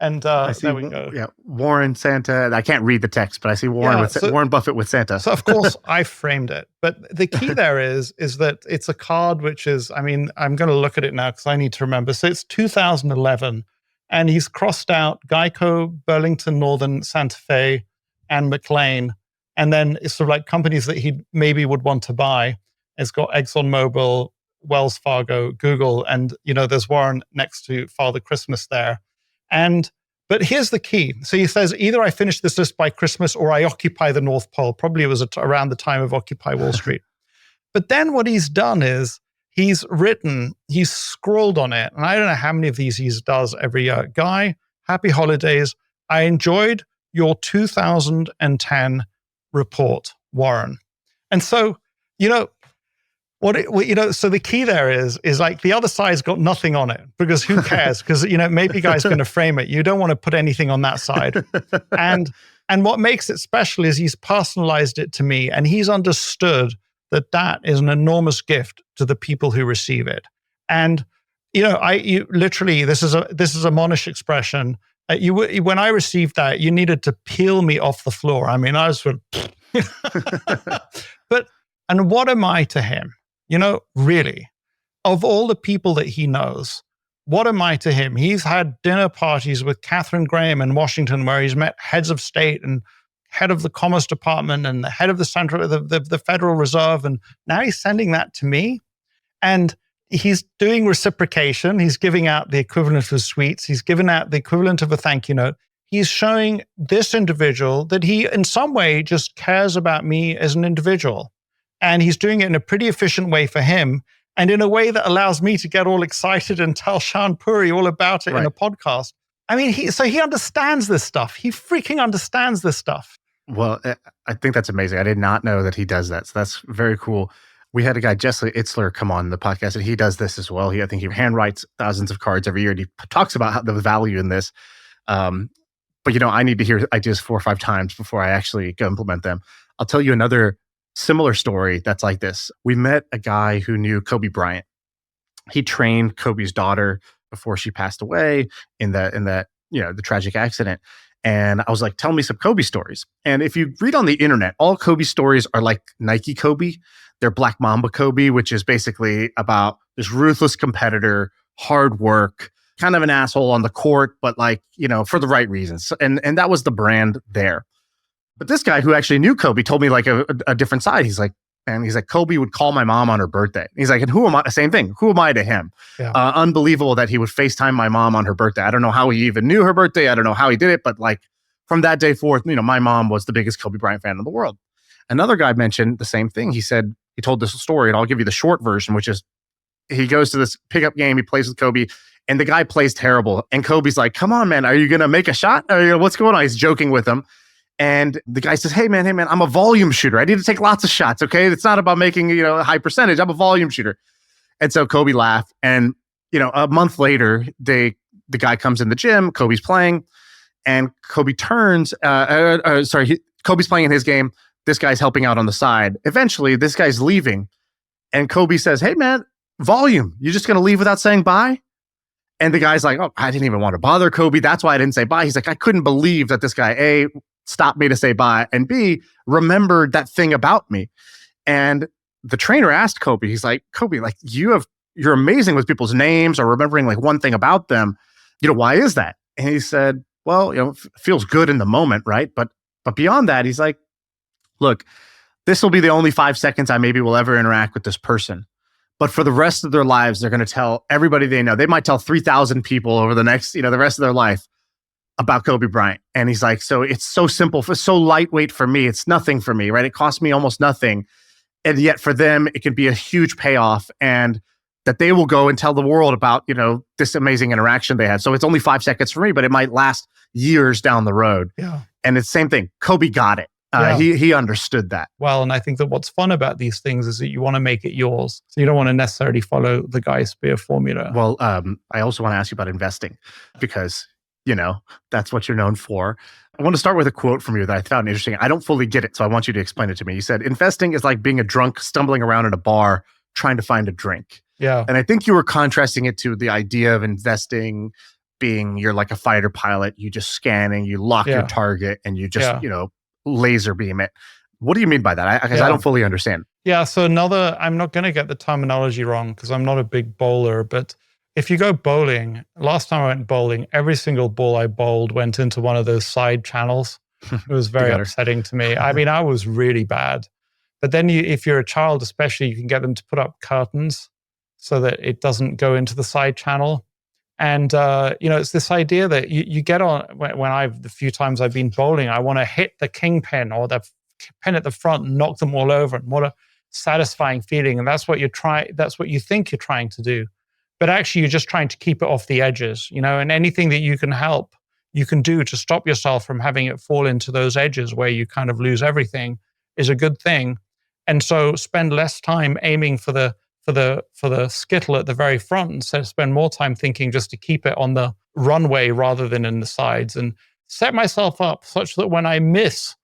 And there we go. Yeah, Warren, Santa. I can't read the text, but I see Warren Warren Buffett with Santa. So of course I framed it. But the key there is that it's a card which is, I'm going to look at it now because I need to remember. So it's 2011, and he's crossed out Geico, Burlington Northern, Santa Fe, and McLean. And then it's sort of like companies that he maybe would want to buy. It's got ExxonMobil, Wells Fargo, Google, and there's Warren next to Father Christmas there. But here's the key. So he says, either I finish this list by Christmas or I occupy the North Pole. Probably it was around the time of Occupy Wall Street. But then what he's done is he's scrolled on it. And I don't know how many of these he does every year. Guy, happy holidays. I enjoyed your 2010 report, Warren. And so, so the key there is like the other side's got nothing on it because who cares? Because, maybe guy's going to frame it. You don't want to put anything on that side. And what makes it special is he's personalized it to me, and he's understood that is an enormous gift to the people who receive it. And, you literally, this is a Monash expression. When I received that, you needed to peel me off the floor. I was sort of, and what am I to him? Really, of all the people that he knows, what am I to him? He's had dinner parties with Katharine Graham in Washington where he's met heads of state and head of the Commerce Department and the head of the Federal Reserve. And now he's sending that to me. And he's doing reciprocation. He's giving out the equivalent of sweets. He's giving out the equivalent of a thank you note. He's showing this individual that he in some way just cares about me as an individual. And he's doing it in a pretty efficient way for him and in a way that allows me to get all excited and tell Shaan Puri all about it in a podcast. He understands this stuff. He freaking understands this stuff. Well, I think that's amazing. I did not know that he does that. So that's very cool. We had a guy, Jesse Itzler, come on the podcast, and he does this as well. I think he handwrites thousands of cards every year, and he talks about the value in this. But I need to hear ideas 4 or 5 times before I actually go implement them. I'll tell you another similar story that's like this. We met a guy who knew Kobe Bryant. He trained Kobe's daughter before she passed away in that the tragic accident. And I was like, tell me some Kobe stories. And if you read on the internet, all Kobe stories are like Nike Kobe. They're Black Mamba Kobe, which is basically about this ruthless competitor, hard work, kind of an asshole on the court, but for the right reasons. And that was the brand there. But this guy who actually knew Kobe told me like a different side. He's like, Kobe would call my mom on her birthday. He's like, and who am I? Same thing. Who am I to him? Yeah. Unbelievable that he would FaceTime my mom on her birthday. I don't know how he even knew her birthday. I don't know how he did it, but like from that day forth, my mom was the biggest Kobe Bryant fan in the world. Another guy mentioned the same thing. He said, he told this story, and I'll give you the short version, which is he goes to this pickup game. He plays with Kobe, and the guy plays terrible. And Kobe's like, come on, man, are you going to make a shot? What's going on? He's joking with him. And the guy says, hey, man, I'm a volume shooter. I need to take lots of shots, okay? It's not about making, a high percentage. I'm a volume shooter. And so Kobe laughed. And, a month later, the guy comes in the gym. Kobe's playing. And Kobe turns, Kobe's playing in his game. This guy's helping out on the side. Eventually, this guy's leaving. And Kobe says, hey, man, volume. You're just going to leave without saying bye? And the guy's like, oh, I didn't even want to bother Kobe. That's why I didn't say bye. He's like, I couldn't believe that this guy, A, stopped me to say bye, and B, remembered that thing about me. And the trainer asked Kobe, he's like, Kobe, like you're amazing with people's names or remembering like one thing about them. Why is that? And he said, well, it feels good in the moment, right? But beyond that, he's like, look, this will be the only 5 seconds I maybe will ever interact with this person. But for the rest of their lives, they're going to tell everybody they know. They might tell 3,000 people over the next, the rest of their life about Kobe Bryant. And he's like, so it's so simple, so lightweight for me. It's nothing for me, right? It costs me almost nothing. And yet for them, it can be a huge payoff, and that they will go and tell the world about, this amazing interaction they had. So it's only 5 seconds for me, but it might last years down the road. Yeah. And it's the same thing. Kobe got it. He understood that. Well, and I think that what's fun about these things is that you want to make it yours. So you don't want to necessarily follow the Guy Spear formula. Well, I also want to ask you about investing because that's what you're known for. I want to start with a quote from you that I found interesting. I don't fully get it, so I want you to explain it to me. You said, investing is like being a drunk stumbling around in a bar trying to find a drink. Yeah. And I think you were contrasting it to the idea of investing being you're like a fighter pilot. You just scanning, you lock your target, and you just, laser beam it. What do you mean by that? Because I don't fully understand. Yeah. So I'm not going to get the terminology wrong because I'm not a big bowler, but if you go bowling, last time I went bowling, every single ball I bowled went into one of those side channels. It was very upsetting to me. I mean, I was really bad. But then if you're a child, especially, you can get them to put up curtains so that it doesn't go into the side channel. And, it's this idea that you get on, the few times I've been bowling, I want to hit the king pin or the pin at the front and knock them all over. And what a satisfying feeling. And that's what you think you're trying to do. But actually, you're just trying to keep it off the edges, and anything that you can do to stop yourself from having it fall into those edges where you kind of lose everything is a good thing. And so spend less time aiming for the skittle at the very front instead of spend more time thinking just to keep it on the runway rather than in the sides, and set myself up such that when I miss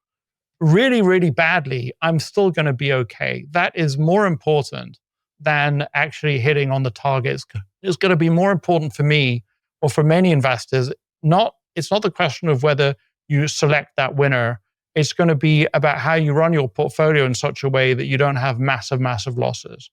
really, really badly, I'm still going to be okay. That is more important than actually hitting on the targets. It's going to be more important for me or for many investors. It's not the question of whether you select that winner. It's going to be about how you run your portfolio in such a way that you don't have massive, massive losses.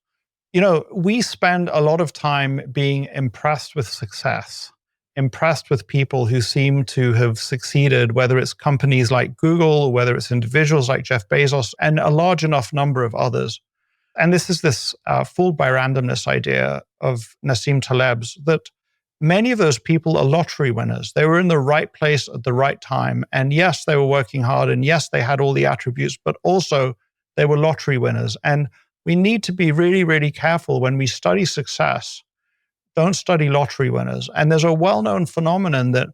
We spend a lot of time being impressed with success, impressed with people who seem to have succeeded, whether it's companies like Google, or whether it's individuals like Jeff Bezos, and a large enough number of others. And this is this fooled by randomness idea of Nassim Taleb's, that many of those people are lottery winners. They were in the right place at the right time. And yes, they were working hard. And yes, they had all the attributes, but also they were lottery winners. And we need to be really, really careful when we study success. Don't study lottery winners. And there's a well-known phenomenon that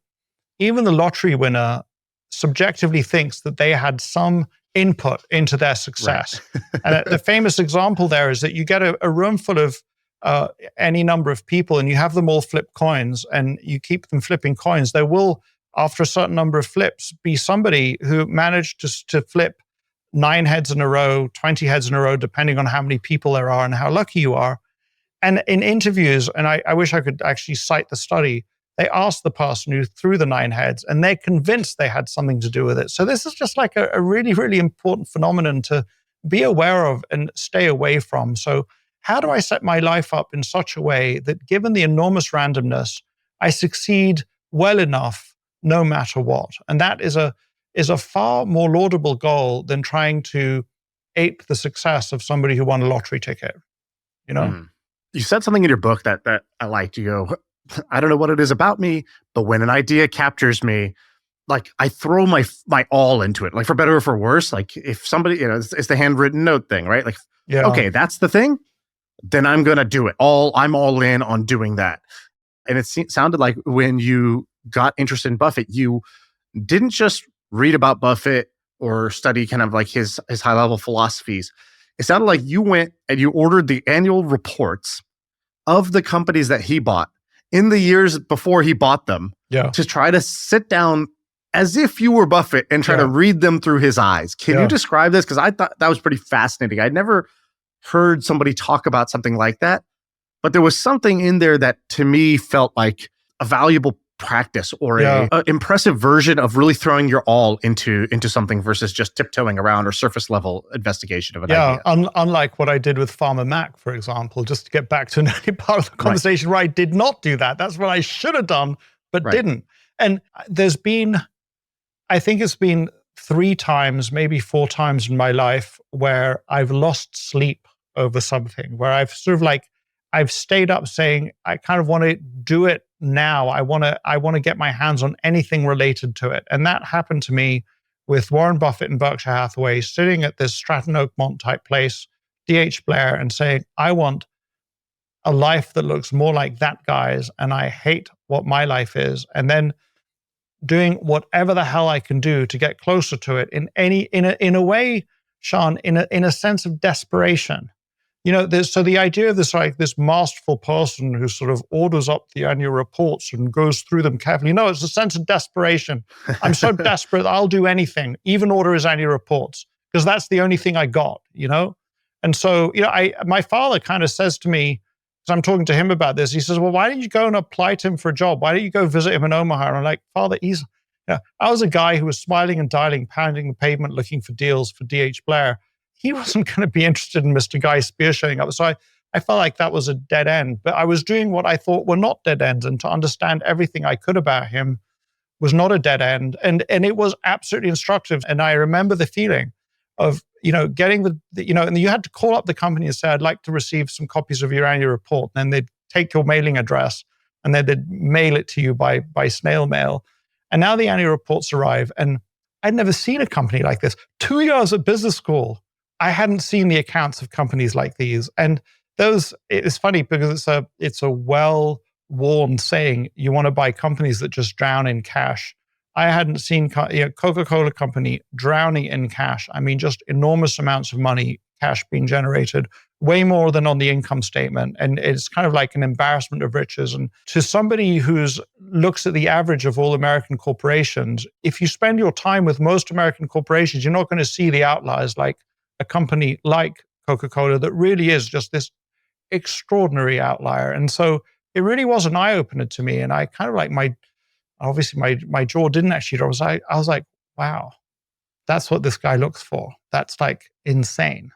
even the lottery winner subjectively thinks that they had some input into their success. Right. And the famous example there is that you get a room full of any number of people and you have them all flip coins and you keep them flipping coins. There will, after a certain number of flips, be somebody who managed to flip 9 heads in a row, 20 heads in a row, depending on how many people there are and how lucky you are. And in interviews, and I wish I could actually cite the study, they asked the person who threw the 9 heads, and they're convinced they had something to do with it. So this is just like a really, really important phenomenon to be aware of and stay away from. So how do I set my life up in such a way that, given the enormous randomness, I succeed well enough no matter what? And that is a far more laudable goal than trying to ape the success of somebody who won a lottery ticket. You know? You said something in your book that I liked. You go, I don't know what it is about me, but when an idea captures me, like I throw my all into it, like for better or for worse. Like if somebody, it's the handwritten note thing, right? Like, okay, that's the thing. Then I'm going to do it. I'm all in on doing that. And it sounded like when you got interested in Buffett, you didn't just read about Buffett or study kind of like his high level philosophies. It sounded like you went and you ordered the annual reports of the companies that he bought in the years before he bought them to try to sit down as if you were Buffett and try to read them through his eyes. Can you describe this? Because I thought that was pretty fascinating. I'd never heard somebody talk about something like that, but there was something in there that to me felt like a valuable practice or a impressive version of really throwing your all into something versus just tiptoeing around or surface level investigation of an idea. Unlike what I did with Farmer Mac, for example, just to get back to an early part of the conversation where I did not do that. That's what I should have done, but didn't. And I think it's been 3 times, maybe 4 times in my life where I've lost sleep over something, where I've sort of like, I've stayed up saying, I kind of want to do it now. I want to get my hands on anything related to it. And that happened to me with Warren Buffett and Berkshire Hathaway, sitting at this Stratton Oakmont type place, D.H. Blair, and saying, I want a life that looks more like that guy's, and I hate what my life is. And then doing whatever the hell I can do to get closer to it in a way, Shaan, in a sense of desperation. So the idea of this masterful person who sort of orders up the annual reports and goes through them carefully. No, it's a sense of desperation. I'm so desperate, I'll do anything, even order his annual reports, because that's the only thing I got, And so, my father kind of says to me, because I'm talking to him about this, he says, well, why don't you go and apply to him for a job? Why don't you go visit him in Omaha? And I'm like, Father, I was a guy who was smiling and dialing, pounding the pavement, looking for deals for D.H. Blair. He wasn't going to be interested in Mr. Guy Spear showing up. So I felt like that was a dead end. But I was doing what I thought were not dead ends. And to understand everything I could about him was not a dead end. And it was absolutely instructive. And I remember the feeling of, getting and you had to call up the company and say, I'd like to receive some copies of your annual report. And then they'd take your mailing address and then they'd mail it to you by snail mail. And now the annual reports arrive. And I'd never seen a company like this. 2 years at business school, I hadn't seen the accounts of companies like these. And it's funny because it's a well-worn saying, you want to buy companies that just drown in cash. I hadn't seen Coca-Cola company drowning in cash. I mean, just enormous amounts of money, cash being generated, way more than on the income statement. And it's kind of like an embarrassment of riches. And to somebody who looks at the average of all American corporations, if you spend your time with most American corporations, you're not going to see the outliers like a company like Coca-Cola that really is just this extraordinary outlier. And so it really was an eye-opener to me. And I kind of like my jaw didn't actually drop. I was like, wow, that's what this guy looks for. That's like insane.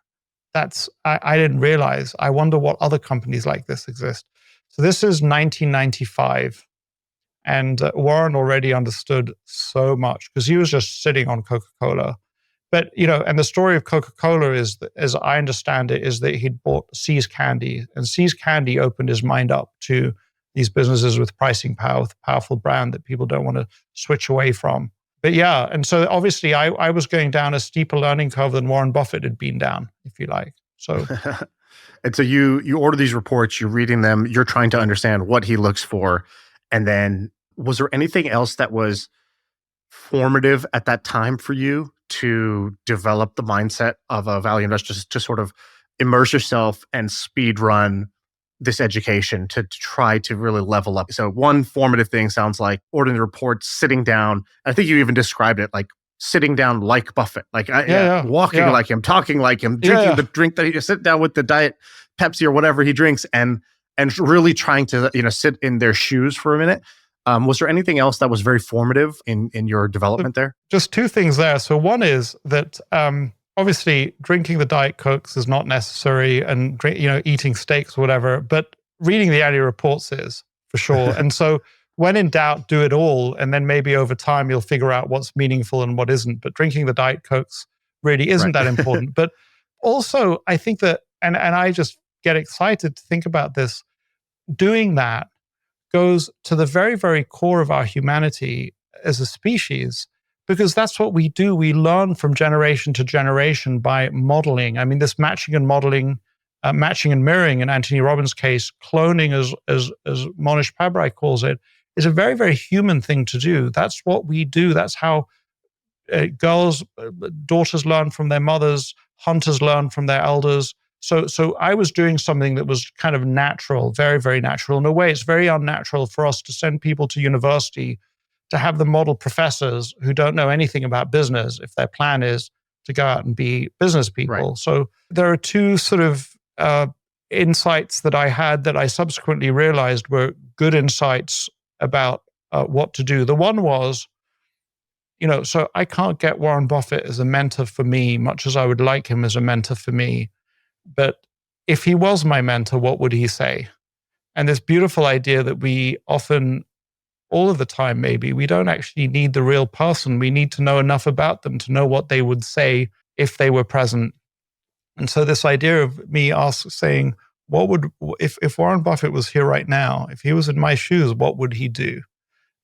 I didn't realize. I wonder what other companies like this exist. So this is 1995. And Warren already understood so much because he was just sitting on Coca-Cola. But, and the story of Coca-Cola is, as I understand it, is that he'd bought See's Candy, and See's Candy opened his mind up to these businesses with pricing power, with a powerful brand that people don't want to switch away from. But yeah, and so obviously I was going down a steeper learning curve than Warren Buffett had been down, if you like. So, and so you order these reports, you're reading them, you're trying to understand what he looks for, and then was there anything else that was formative at that time for you to develop the mindset of a value investor, to sort of immerse yourself and speed run this education to try to really level up? So one formative thing sounds like ordering the reports, sitting down. I think you even described it like sitting down like Buffett, like walking yeah. like him, talking like him, drinking the drink that he sit down with the diet Pepsi or whatever he drinks, and really trying to sit in their shoes for a minute. Was there anything else that was very formative in your development there? Just two things there. So one is that obviously drinking the Diet Cokes is not necessary, and eating steaks or whatever, but reading the annual reports is, for sure. And so when in doubt, do it all, and then maybe over time you'll figure out what's meaningful and what isn't. But drinking the Diet Cokes really isn't that important. But also, I think that, and I just get excited to think about this, doing that goes to the very, very core of our humanity as a species, because that's what we do. We learn from generation to generation by modeling. I mean, this matching and modeling, matching and mirroring in Tony Robbins' case, cloning as Monish Pabrai calls it, is a very, very human thing to do. That's what we do. That's how daughters learn from their mothers, hunters learn from their elders. So I was doing something that was kind of natural, very, very natural. In a way, it's very unnatural for us to send people to university to have them model professors who don't know anything about business if their plan is to go out and be business people. Right. So there are two sort of insights that I had that I subsequently realized were good insights about what to do. The one was, so I can't get Warren Buffett as a mentor for me, much as I would like him as a mentor for me. But if he was my mentor, what would he say? And this beautiful idea that we often, all of the time maybe, we don't actually need the real person. We need to know enough about them to know what they would say if they were present. And so this idea of me saying, if Warren Buffett was here right now, if he was in my shoes, what would he do?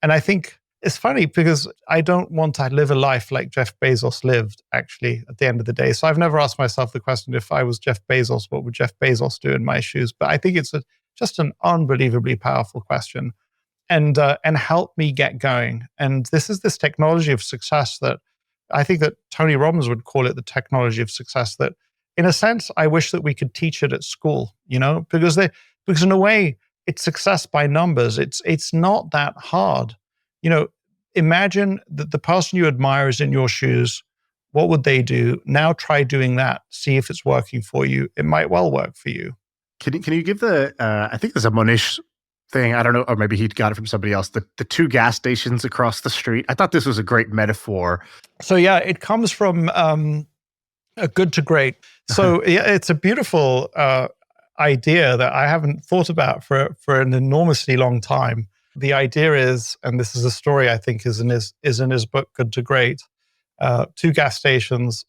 And I think it's funny because I don't want to live a life like Jeff Bezos lived, actually, at the end of the day. So I've never asked myself the question, if I was Jeff Bezos, what would Jeff Bezos do in my shoes? But I think it's just an unbelievably powerful question, and help me get going. And this is this technology of success that I think that Tony Robbins would call it the technology of success, that in a sense, I wish that we could teach it at school, because in a way, it's success by numbers. It's not that hard. Imagine that the person you admire is in your shoes. What would they do? Now try doing that. See if it's working for you. It might well work for you. Can you give I think there's a Monish thing, I don't know, or maybe he got it from somebody else, the two gas stations across the street. I thought this was a great metaphor. So yeah, it comes from a good to great. So yeah, it's a beautiful idea that I haven't thought about for an enormously long time. The idea is, and this is a story I think is in his book, Good to Great, two gas stations,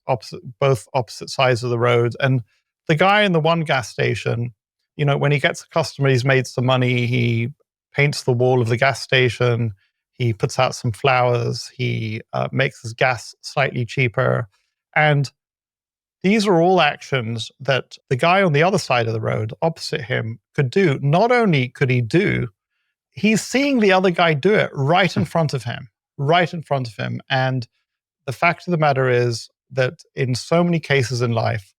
both opposite sides of the road. And the guy in the one gas station, when he gets a customer, he's made some money, he paints the wall of the gas station, he puts out some flowers, he makes his gas slightly cheaper. And these are all actions that the guy on the other side of the road, opposite him, could do. Not only could he do, he's seeing the other guy do it right in front of him. And the fact of the matter is that in so many cases in life,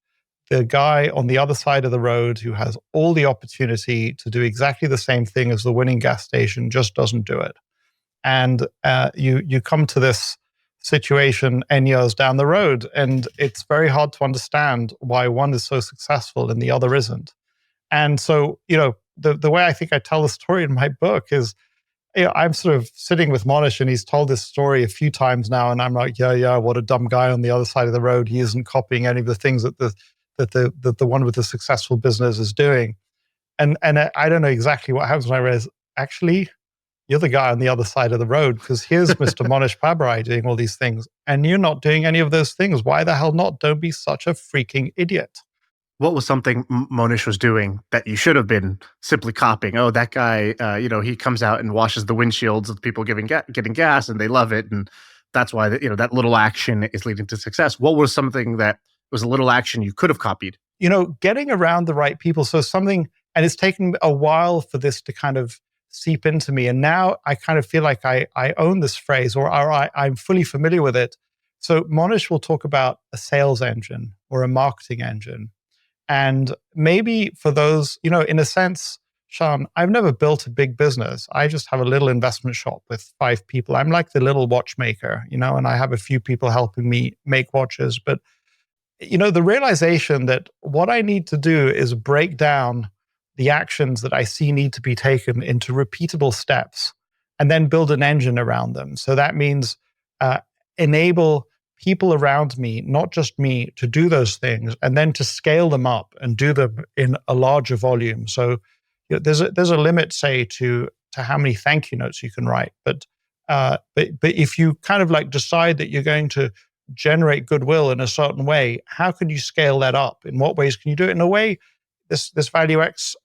the guy on the other side of the road who has all the opportunity to do exactly the same thing as the winning gas station just doesn't do it. And you come to this situation N years down the road, and it's very hard to understand why one is so successful and the other isn't. And so, the way I think I tell the story in my book is, I'm sort of sitting with Monish, and he's told this story a few times now, and I'm like, yeah, what a dumb guy on the other side of the road. He isn't copying any of the things that the one with the successful business is doing. And I don't know exactly what happens when I realize, actually, you're the guy on the other side of the road, because here's Mr. Monish Pabrai doing all these things, and you're not doing any of those things. Why the hell not? Don't be such a freaking idiot. What was something Monish was doing that you should have been simply copying? Oh, that guy, he comes out and washes the windshields of people getting gas, and they love it, and that's why that little action is leading to success. What was something that was a little action you could have copied? Getting around the right people. So something, and it's taken a while for this to kind of seep into me, and now I kind of feel like I own this phrase, or I'm fully familiar with it. So Monish will talk about a sales engine or a marketing engine. And maybe for those, in a sense, Shaan, I've never built a big business. I just have a little investment shop with 5 people. I'm like the little watchmaker, and I have a few people helping me make watches. But, the realization that what I need to do is break down the actions that I see need to be taken into repeatable steps and then build an engine around them. So that means enable people around me, not just me, to do those things and then to scale them up and do them in a larger volume. So there's a limit, say, to how many thank you notes you can write. But if you kind of like decide that you're going to generate goodwill in a certain way, how can you scale that up? In what ways can you do it? In a way, this Value X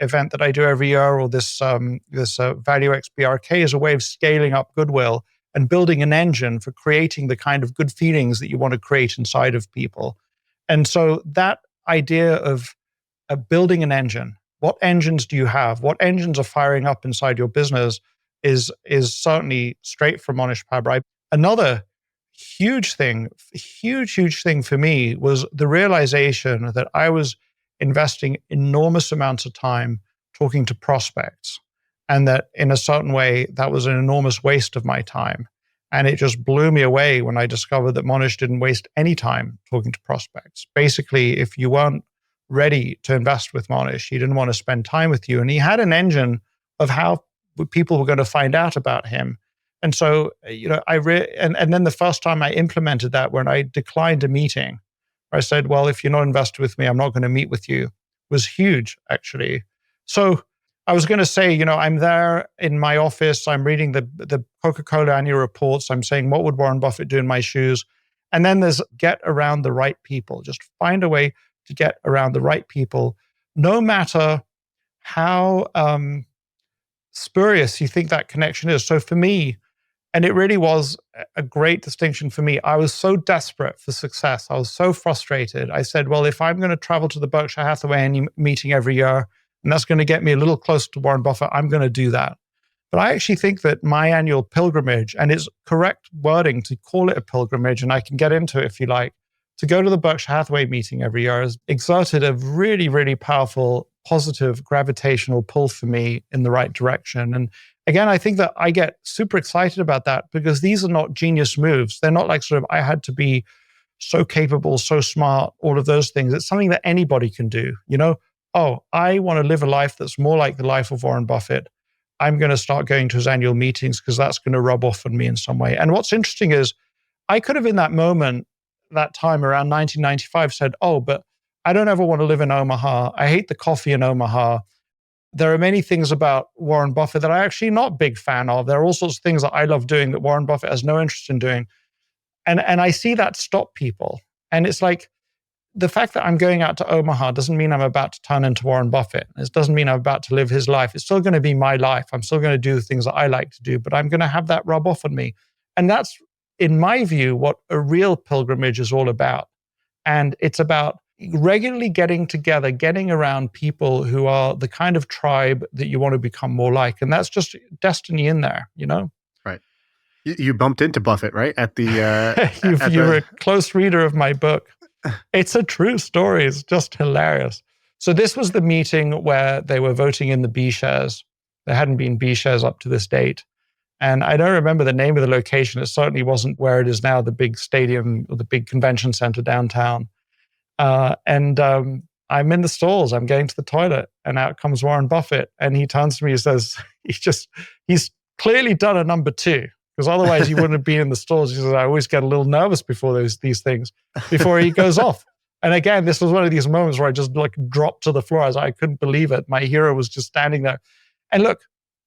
event that I do every year, or this Value X BRK, is a way of scaling up goodwill and building an engine for creating the kind of good feelings that you want to create inside of people. And so that idea of building an engine, what engines do you have? What engines are firing up inside your business is certainly straight from Monish Pabrai. Another huge thing for me was the realization that I was investing enormous amounts of time talking to prospects, and that in a certain way, that was an enormous waste of my time. And it just blew me away when I discovered that Monish didn't waste any time talking to prospects. Basically, if you weren't ready to invest with Monish, he didn't want to spend time with you. And he had an engine of how people were going to find out about him. And so, and then the first time I implemented that, when I declined a meeting, I said, well, if you're not invested with me, I'm not going to meet with you, was huge, actually. So I was going to say, I'm there in my office, I'm reading the Coca-Cola annual reports, I'm saying, what would Warren Buffett do in my shoes? And then there's get around the right people. Just find a way to get around the right people, no matter how spurious you think that connection is. So for me, and it really was a great distinction for me, I was so desperate for success. I was so frustrated. I said, well, if I'm going to travel to the Berkshire Hathaway annual meeting every year, and that's going to get me a little closer to Warren Buffett, I'm going to do that. But I actually think that my annual pilgrimage, and it's correct wording to call it a pilgrimage, and I can get into it if you like, to go to the Berkshire Hathaway meeting every year has exerted a really, really powerful, positive, gravitational pull for me in the right direction. And again, I think that I get super excited about that because these are not genius moves. They're not like sort of, I had to be so capable, so smart, all of those things. It's something that anybody can do. Oh, I want to live a life that's more like the life of Warren Buffett. I'm going to start going to his annual meetings because that's going to rub off on me in some way. And what's interesting is I could have in that moment, that time around 1995 said, oh, but I don't ever want to live in Omaha. I hate the coffee in Omaha. There are many things about Warren Buffett that I'm actually not a big fan of. There are all sorts of things that I love doing that Warren Buffett has no interest in doing. And I see that stop people. And it's like, the fact that I'm going out to Omaha doesn't mean I'm about to turn into Warren Buffett. It doesn't mean I'm about to live his life. It's still going to be my life. I'm still going to do the things that I like to do, but I'm going to have that rub off on me. And that's, in my view, what a real pilgrimage is all about. And it's about regularly getting together, getting around people who are the kind of tribe that you want to become more like. And that's just destiny in there, Right. You bumped into Buffett, right? At the you're a close reader of my book. It's a true story. It's just hilarious. So this was the meeting where they were voting in the B shares. There hadn't been B shares up to this date. And I don't remember the name of the location. It certainly wasn't where it is now, the big stadium or the big convention center downtown. And I'm in the stalls. I'm going to the toilet. And out comes Warren Buffett. And he turns to me and says, he's clearly done a number 2. Because otherwise he wouldn't have been in the stalls. He says, I always get a little nervous before these things, before he goes off. And again, this was one of these moments where I just like dropped to the floor. I couldn't believe it. My hero was just standing there. And look,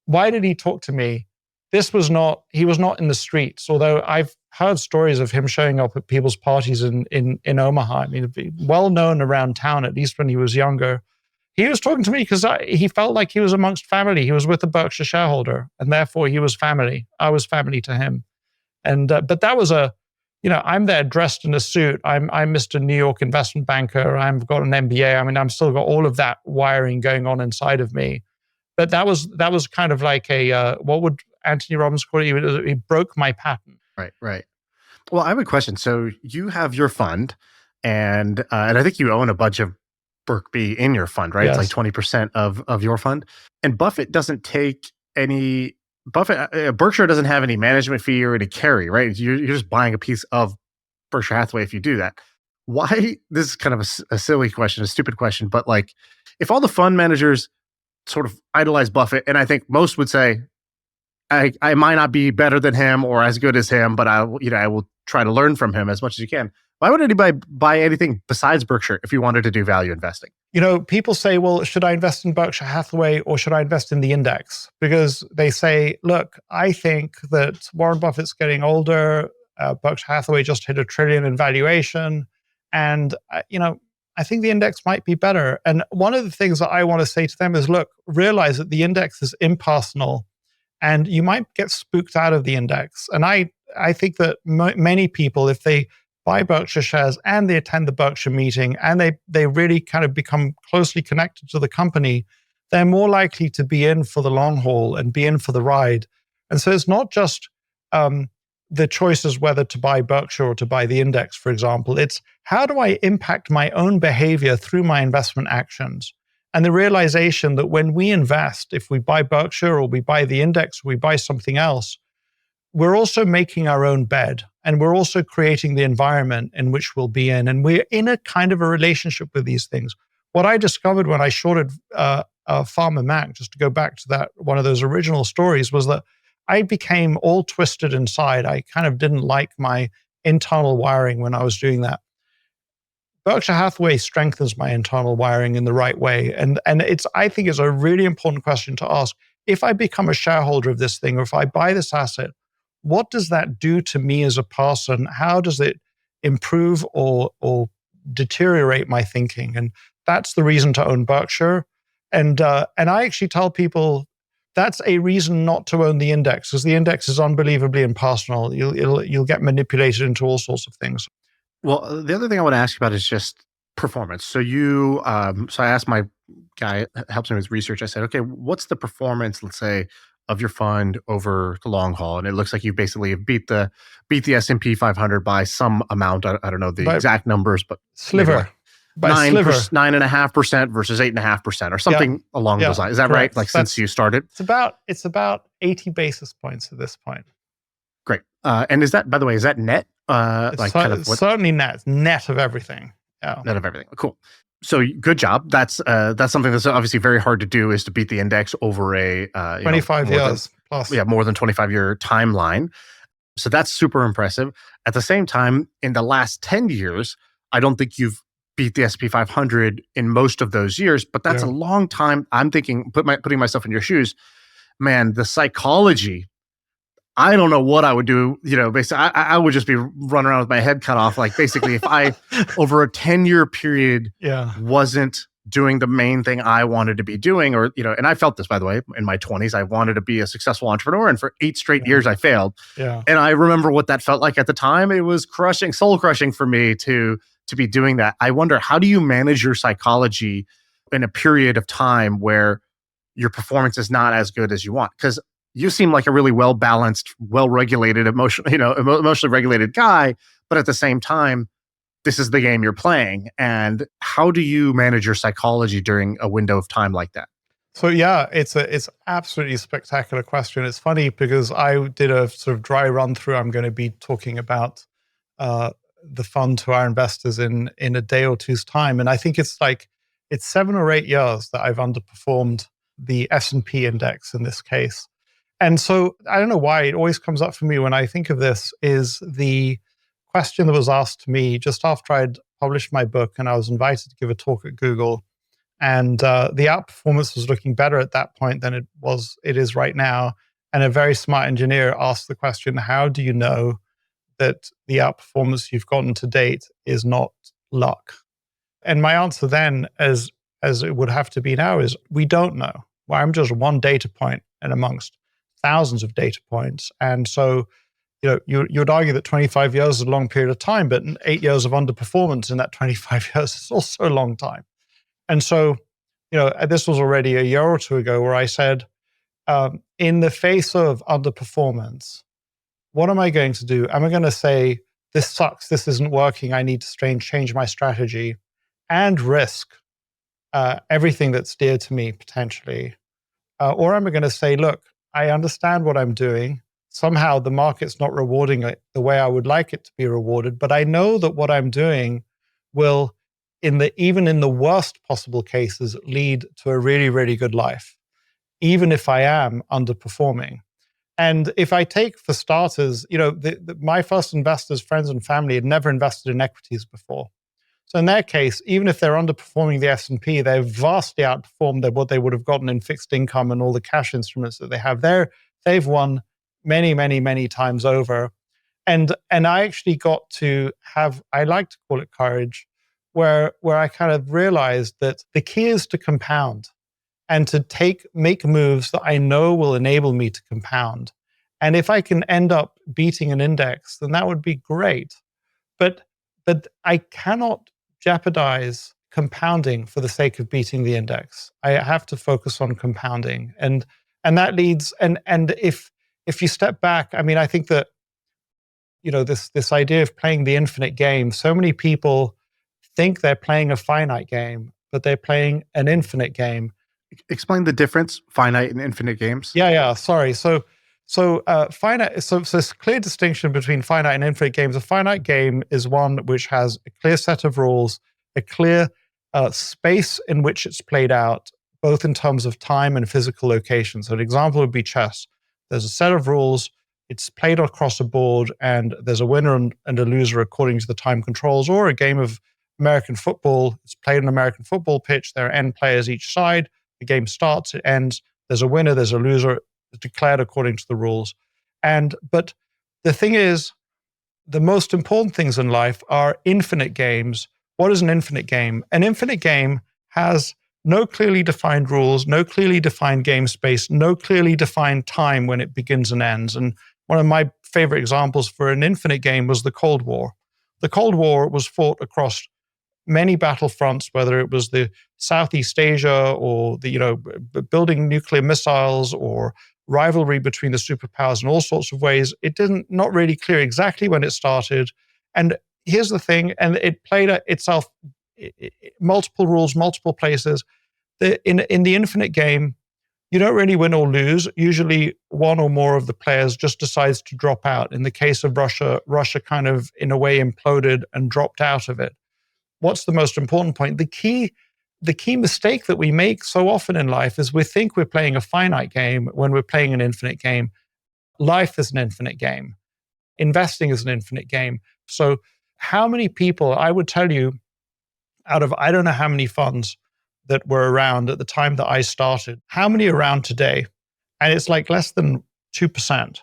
why did he talk to me? He was not in the streets, although I've heard stories of him showing up at people's parties in Omaha. I mean, well known around town, at least when he was younger. He was talking to me because he felt like he was amongst family. He was with a Berkshire shareholder, and therefore he was family. I was family to him. And but that was I'm there dressed in a suit. I'm Mr. New York investment banker. I've got an MBA. I mean, I'm still got all of that wiring going on inside of me. But that was kind of like a what would Anthony Robbins call it? It broke my pattern. Right. Well, I have a question. So you have your fund, and I think you own a bunch of Berk be in your fund, right? It's like Yes. 20% of your fund. And Buffett doesn't take any, Berkshire doesn't have any management fee or any carry, right? You're just buying a piece of Berkshire Hathaway if you do that. Why? This is kind of a silly question, a stupid question, but like if all the fund managers sort of idolize Buffett, and I think most would say, I might not be better than him or as good as him, but I will try to learn from him as much as you can. Why would anybody buy anything besides Berkshire if you wanted to do value investing? People say, well, should I invest in Berkshire Hathaway or should I invest in the index? Because they say, look, I think that Warren Buffett's getting older. Berkshire Hathaway just hit $1 trillion in valuation. And, I think the index might be better. And one of the things that I want to say to them is, look, realize that the index is impersonal and you might get spooked out of the index. And I think that many people, if they buy Berkshire shares and they attend the Berkshire meeting and they really kind of become closely connected to the company, they're more likely to be in for the long haul and be in for the ride. And so it's not just the choices whether to buy Berkshire or to buy the index, for example. It's how do I impact my own behavior through my investment actions? And the realization that when we invest, if we buy Berkshire or we buy the index or we buy something else, we're also making our own bed and we're also creating the environment in which we'll be in. And we're in a kind of a relationship with these things. What I discovered when I shorted Farmer Mac, just to go back to that, one of those original stories, was that I became all twisted inside. I kind of didn't like my internal wiring when I was doing that. Berkshire Hathaway strengthens my internal wiring in the right way. And I think it's a really important question to ask. If I become a shareholder of this thing, or if I buy this asset, what does that do to me as a person? How does it improve or deteriorate my thinking? And that's the reason to own Berkshire. And I actually tell people that's a reason not to own the index, because the index is unbelievably impersonal. You'll get manipulated into all sorts of things. Well, the other thing I want to ask you about is just performance. So so I asked my guy helps me with research. I said, okay, what's the performance, let's say, of your fund over the long haul? And it looks like you basically beat the S&P 500 by some amount. I don't know the exact numbers, but sliver. By 9.5% versus 8.5% or something along those lines. Is that right? Like since you started? It's about 80 basis points at this point. Great. And is that, by the way, is that net? Certainly net of everything. Yeah. Net of everything. Cool. So good job. That's something that's obviously very hard to do, is to beat the index over a 25 years plus. Yeah, more than 25-year timeline. So that's super impressive. At the same time, in the last 10 years, I don't think you've beat the S&P 500 in most of those years, but that's a long time. I'm thinking, putting myself in your shoes, man, the psychology, I don't know what I would do. Basically, I would just be running around with my head cut off. Like basically, if I over a 10-year period wasn't doing the main thing I wanted to be doing, or and I felt this, by the way, in my 20s, I wanted to be a successful entrepreneur, and for 8 straight years I failed. Yeah. And I remember what that felt like at the time. It was crushing, soul crushing for me to be doing that. I wonder, how do you manage your psychology in a period of time where your performance is not as good as you want? Because you seem like a really well-balanced, well-regulated, emotionally regulated guy, but at the same time, this is the game you're playing. And how do you manage your psychology during a window of time like that? So it's absolutely spectacular question. It's funny because I did a sort of dry run through. I'm going to be talking about the fund to our investors in a day or two's time, and I think it's 7 or 8 years that I've underperformed the S&P index in this case. And so I don't know why it always comes up for me when I think of this, is the question that was asked to me just after I'd published my book and I was invited to give a talk at Google. And the outperformance was looking better at that point than it is right now. And a very smart engineer asked the question, how do you know that the outperformance you've gotten to date is not luck? And my answer then, as it would have to be now, is we don't know. Well, I'm just one data point and amongst thousands of data points. And so, you'd argue that 25 years is a long period of time, but 8 years of underperformance in that 25 years is also a long time. And so, this was already a year or two ago where I said, in the face of underperformance, what am I going to do? Am I going to say, this sucks, this isn't working, I need to change my strategy, and risk everything that's dear to me potentially? Or am I going to say, look, I understand what I'm doing. Somehow the market's not rewarding it the way I would like it to be rewarded, but I know that what I'm doing will, even in the worst possible cases, lead to a really, really good life, even if I am underperforming. And if I take, for starters, my first investors, friends and family, had never invested in equities before. So in their case, even if they're underperforming the S&P, they've vastly outperformed what they would have gotten in fixed income and all the cash instruments that they have there. They've won many, many, many times over. And I actually got to have, I like to call it courage, where I kind of realized that the key is to compound and to make moves that I know will enable me to compound. And if I can end up beating an index, then that would be great. But I cannot jeopardize compounding for the sake of beating the index. I have to focus on compounding. And that leads, and if you step back, I mean, I think that, this idea of playing the infinite game, so many people think they're playing a finite game, but they're playing an infinite game. Explain the difference, finite and infinite games. Yeah. Sorry. So finite. So there's a clear distinction between finite and infinite games. A finite game is one which has a clear set of rules, a clear space in which it's played out, both in terms of time and physical location. So an example would be chess. There's a set of rules. It's played across a board, and there's a winner and a loser according to the time controls. Or a game of American football. It's played on an American football pitch. There are n players each side. The game starts, it ends. There's a winner, there's a loser, declared according to the rules. But the thing is, the most important things in life are infinite games. What is an infinite game? An infinite game has no clearly defined rules, no clearly defined game space, no clearly defined time when it begins and ends. And one of my favorite examples for an infinite game was the Cold War. The Cold War was fought across many battlefronts, whether it was the Southeast Asia or the building nuclear missiles or rivalry between the superpowers in all sorts of ways. It not really clear exactly when it started. And here's the thing, and it played itself multiple rules, multiple places. In the infinite game, you don't really win or lose. Usually one or more of the players just decides to drop out. In the case of Russia kind of in a way imploded and dropped out of it. What's the most important point? The key mistake that we make so often in life is we think we're playing a finite game when we're playing an infinite game. Life is an infinite game. Investing is an infinite game. So how many people, I would tell you, out of I don't know how many funds that were around at the time that I started, how many are around today? And it's like less than 2%.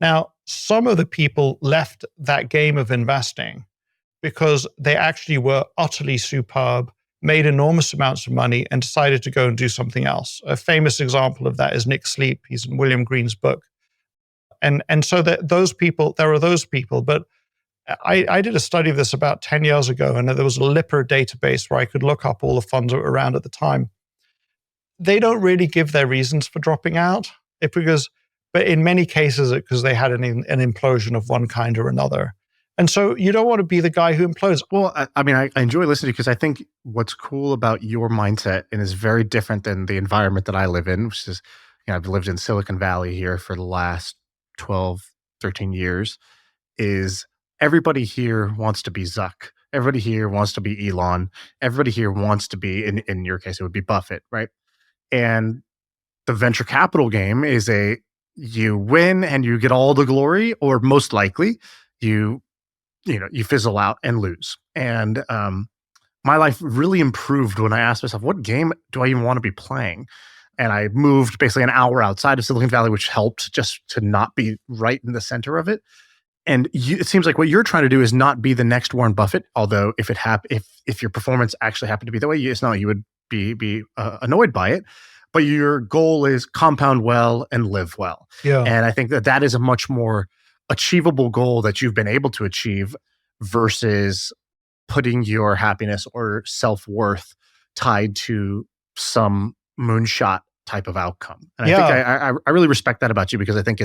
Now, some of the people left that game of investing because they actually were utterly superb, made enormous amounts of money, and decided to go and do something else. A famous example of that is Nick Sleep. He's in William Green's book. And so there are those people, but I did a study of this about 10 years ago, and there was a Lipper database where I could look up all the funds that were around at the time. They don't really give their reasons for dropping out, but in many cases, it's because they had an implosion of one kind or another. And so you don't want to be the guy who implodes. Well, I mean, I enjoy listening because I think what's cool about your mindset and is very different than the environment that I live in, which is, I've lived in Silicon Valley here for the last 12, 13 years, is everybody here wants to be Zuck. Everybody here wants to be Elon. Everybody here wants to be, in your case, it would be Buffett, right? And the venture capital game is you win and you get all the glory, or most likely you fizzle out and lose. And my life really improved when I asked myself, what game do I even want to be playing? And I moved basically an hour outside of Silicon Valley, which helped just to not be right in the center of it. And it seems like what you're trying to do is not be the next Warren Buffett. Although if your performance actually happened to be that way, it's not, you would be annoyed by it. But your goal is compound well and live well. Yeah. And I think that is a much more achievable goal that you've been able to achieve versus putting your happiness or self-worth tied to some moonshot type of outcome. And I think I really respect that about you, because I think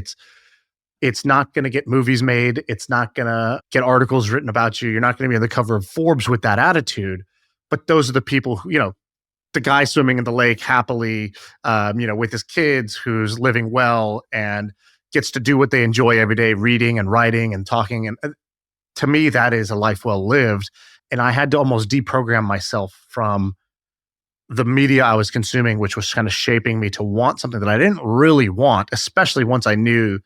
it's not going to get movies made. It's not going to get articles written about you. You're not going to be on the cover of Forbes with that attitude. But those are the people who, the guy swimming in the lake happily, with his kids, who's living well and gets to do what they enjoy every day, reading and writing and talking. And to me, that is a life well lived. And I had to almost deprogram myself from the media I was consuming, which was kind of shaping me to want something that I didn't really want, especially once I knew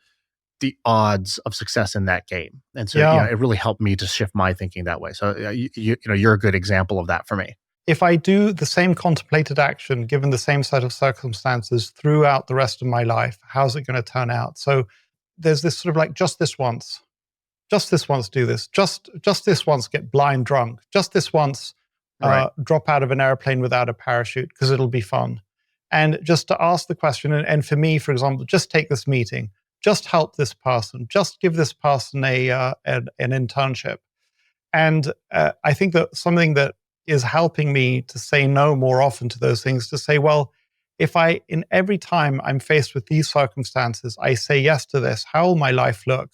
the odds of success in that game. And so it really helped me to shift my thinking that way. So you're a good example of that for me. If I do the same contemplated action, given the same set of circumstances throughout the rest of my life, how's it going to turn out? So there's this sort of like, just this once do this, just this once get blind drunk, just this once drop out of an airplane without a parachute because it'll be fun. And just to ask the question, and for me, for example, just take this meeting, just help this person, just give this person an internship. And I think that something that is helping me to say no more often to those things, to say, well, if in every time I'm faced with these circumstances, I say yes to this, how will my life look?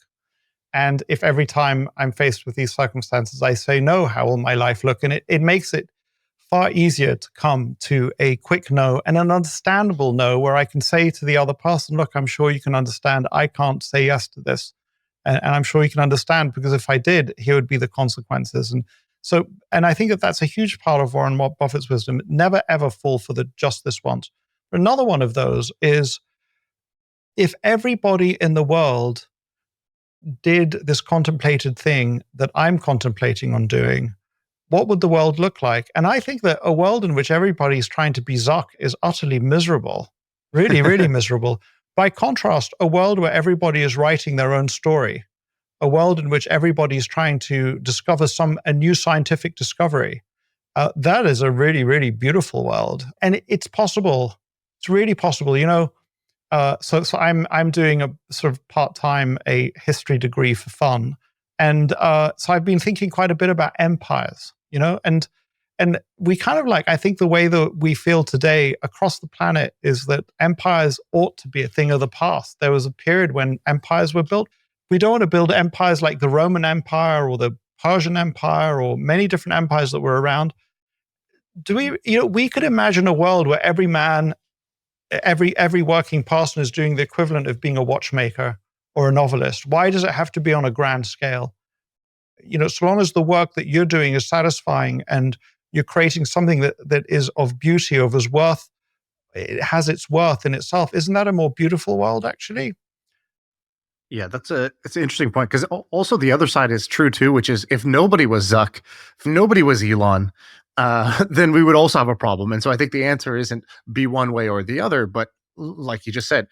And if every time I'm faced with these circumstances, I say no, how will my life look? And it makes it far easier to come to a quick no and an understandable no, where I can say to the other person, look, I'm sure you can understand I can't say yes to this. And I'm sure you can understand, because if I did, here would be the consequences. And I think that that's a huge part of Warren Buffett's wisdom. Never, ever fall for the just this once. Another one of those is, if everybody in the world did this contemplated thing that I'm contemplating on doing, what would the world look like? And I think that a world in which everybody's trying to be Zuck is utterly miserable, really, really miserable. By contrast, a world where everybody is writing their own story, a world in which everybody is trying to discover a new scientific discovery, that is a really, really beautiful world. And it's possible. It's really possible. So I'm doing a sort of part-time a history degree for fun, and so I've been thinking quite a bit about empires, and we kind of I think the way that we feel today across the planet is that empires ought to be a thing of the past. There was a period when empires were built. We don't want to build empires like the Roman Empire or the Persian Empire or many different empires that were around. We could imagine a world where every man, every working person is doing the equivalent of being a watchmaker or a novelist. Why does it have to be on a grand scale? So long as the work that you're doing is satisfying and you're creating something that is of beauty, of its worth, it has its worth in itself. Isn't that a more beautiful world, actually? Yeah, it's an interesting point, because also the other side is true too, which is if nobody was Zuck, if nobody was Elon, then we would also have a problem. And so I think the answer isn't be one way or the other, but like you just said,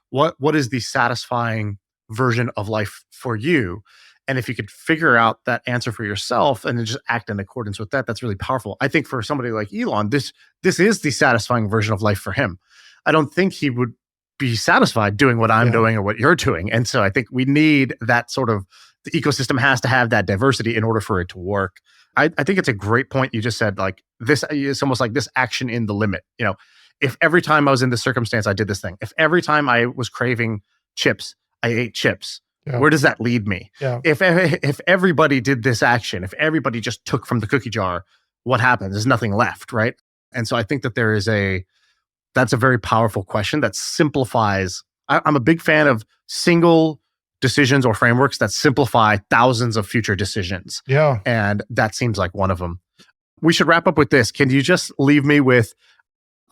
what is the satisfying version of life for you? And if you could figure out that answer for yourself and then just act in accordance with that, that's really powerful. I think for somebody like Elon, this is the satisfying version of life for him. I don't think he would be satisfied doing what I'm doing or what you're doing. And so I think we need that sort of, the ecosystem has to have that diversity in order for it to work. I think it's a great point you just said, like this, it's almost like this action in the limit. If every time I was in this circumstance, I did this thing. If every time I was craving chips, I ate chips. Where does that lead me? If everybody did this action, if everybody just took from the cookie jar, what happens? There's nothing left, right? And so I think that that's a very powerful question that simplifies. I'm a big fan of single decisions or frameworks that simplify thousands of future decisions. Yeah. And that seems like one of them. We should wrap up with this. Can you just leave me with,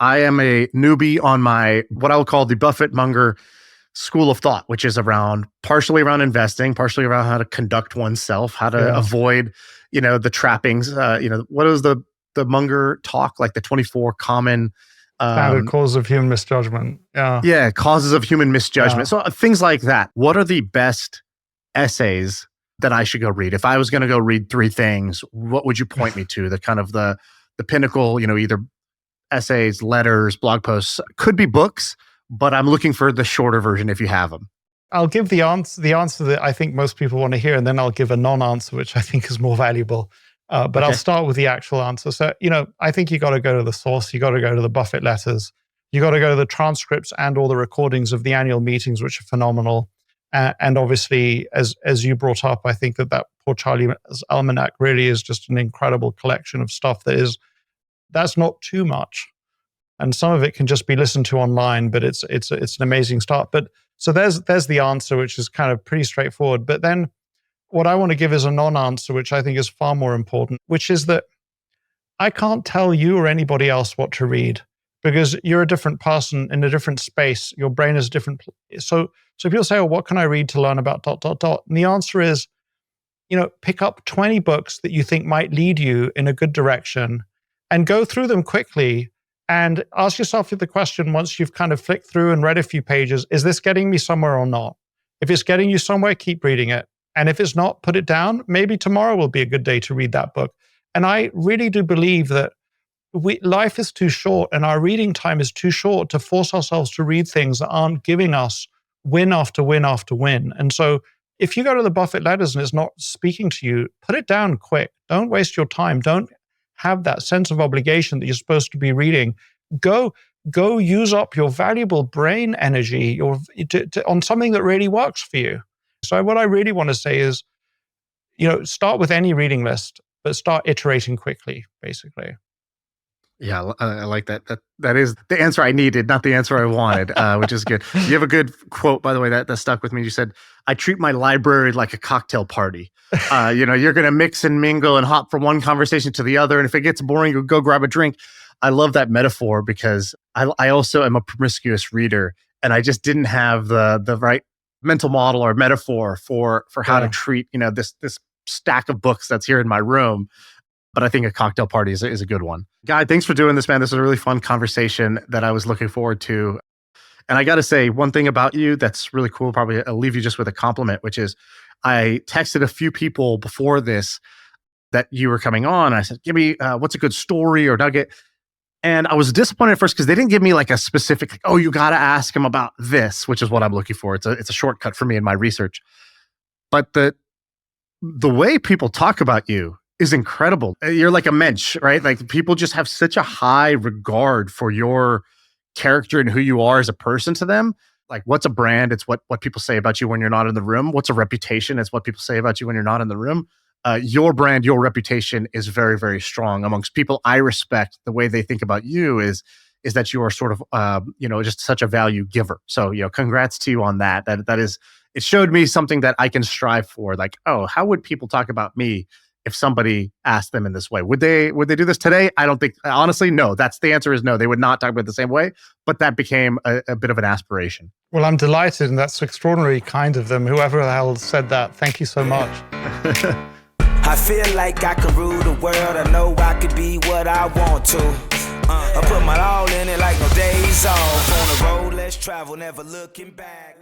I am a newbie on my, what I will call the Buffett Munger school of thought, which is partially around investing, partially around how to conduct oneself, how to avoid, the trappings. What is the Munger talk, like the 24 common standard causes of human misjudgment. Yeah, causes of human misjudgment. So things like that. What are the best essays that I should go read? If I was going to go read 3 things, what would you point me to? The kind of the pinnacle, either essays, letters, blog posts, could be books, but I'm looking for the shorter version if you have them. I'll give the answer that I think most people want to hear, and then I'll give a non-answer, which I think is more valuable. But okay. I'll start with the actual answer. So, I think you got to go to the source. You got to go to the Buffett letters. You got to go to the transcripts and all the recordings of the annual meetings, which are phenomenal. And obviously, as you brought up, I think that Poor Charlie's Almanac really is just an incredible collection of stuff that's not too much. And some of it can just be listened to online, but it's an amazing start. But so there's the answer, which is kind of pretty straightforward. But then what I want to give is a non-answer, which I think is far more important, which is that I can't tell you or anybody else what to read because you're a different person in a different space. Your brain is different. So people say, oh, what can I read to learn about ... And the answer is, pick up 20 books that you think might lead you in a good direction and go through them quickly and ask yourself the question, once you've kind of flicked through and read a few pages, is this getting me somewhere or not? If it's getting you somewhere, keep reading it. And if it's not, put it down. Maybe tomorrow will be a good day to read that book. And I really do believe that life is too short and our reading time is too short to force ourselves to read things that aren't giving us win after win after win. And so if you go to the Buffett letters and it's not speaking to you, put it down quick. Don't waste your time. Don't have that sense of obligation that you're supposed to be reading. Go use up your valuable brain energy on something that really works for you. So what I really want to say is, start with any reading list, but start iterating quickly, basically. Yeah, I like that. That is the answer I needed, not the answer I wanted, which is good. You have a good quote, by the way, that stuck with me. You said, I treat my library like a cocktail party. You're going to mix and mingle and hop from one conversation to the other. And if it gets boring, you'll go grab a drink. I love that metaphor because I also am a promiscuous reader and I just didn't have the right mental model or metaphor for how to treat, this stack of books that's here in my room. But I think a cocktail party is a good one. Guy, thanks for doing this, man. This was a really fun conversation that I was looking forward to. And I got to say, one thing about you that's really cool, probably I'll leave you just with a compliment, which is I texted a few people before this that you were coming on. I said, give me, what's a good story or nugget? And I was disappointed at first because they didn't give me like a specific, oh, you got to ask him about this, which is what I'm looking for. It's a shortcut for me in my research. But the way people talk about you is incredible. You're like a mensch, right? Like people just have such a high regard for your character and who you are as a person to them. Like what's a brand? It's what people say about you when you're not in the room. What's a reputation? It's what people say about you when you're not in the room. Your brand, your reputation is very, very strong amongst people I respect. The way they think about you is that you are sort of, just such a value giver. So, congrats to you on that. That is, it showed me something that I can strive for. Like, oh, how would people talk about me if somebody asked them in this way? Would they do this today? I don't think, honestly, no. That's the answer is no. They would not talk about it the same way, but that became a bit of an aspiration. Well, I'm delighted, and that's extraordinarily kind of them. Whoever the hell said that, thank you so much. I feel like I can rule the world. I know I could be what I want to. I put my all in it like no days off. On the road, let's travel, never looking back.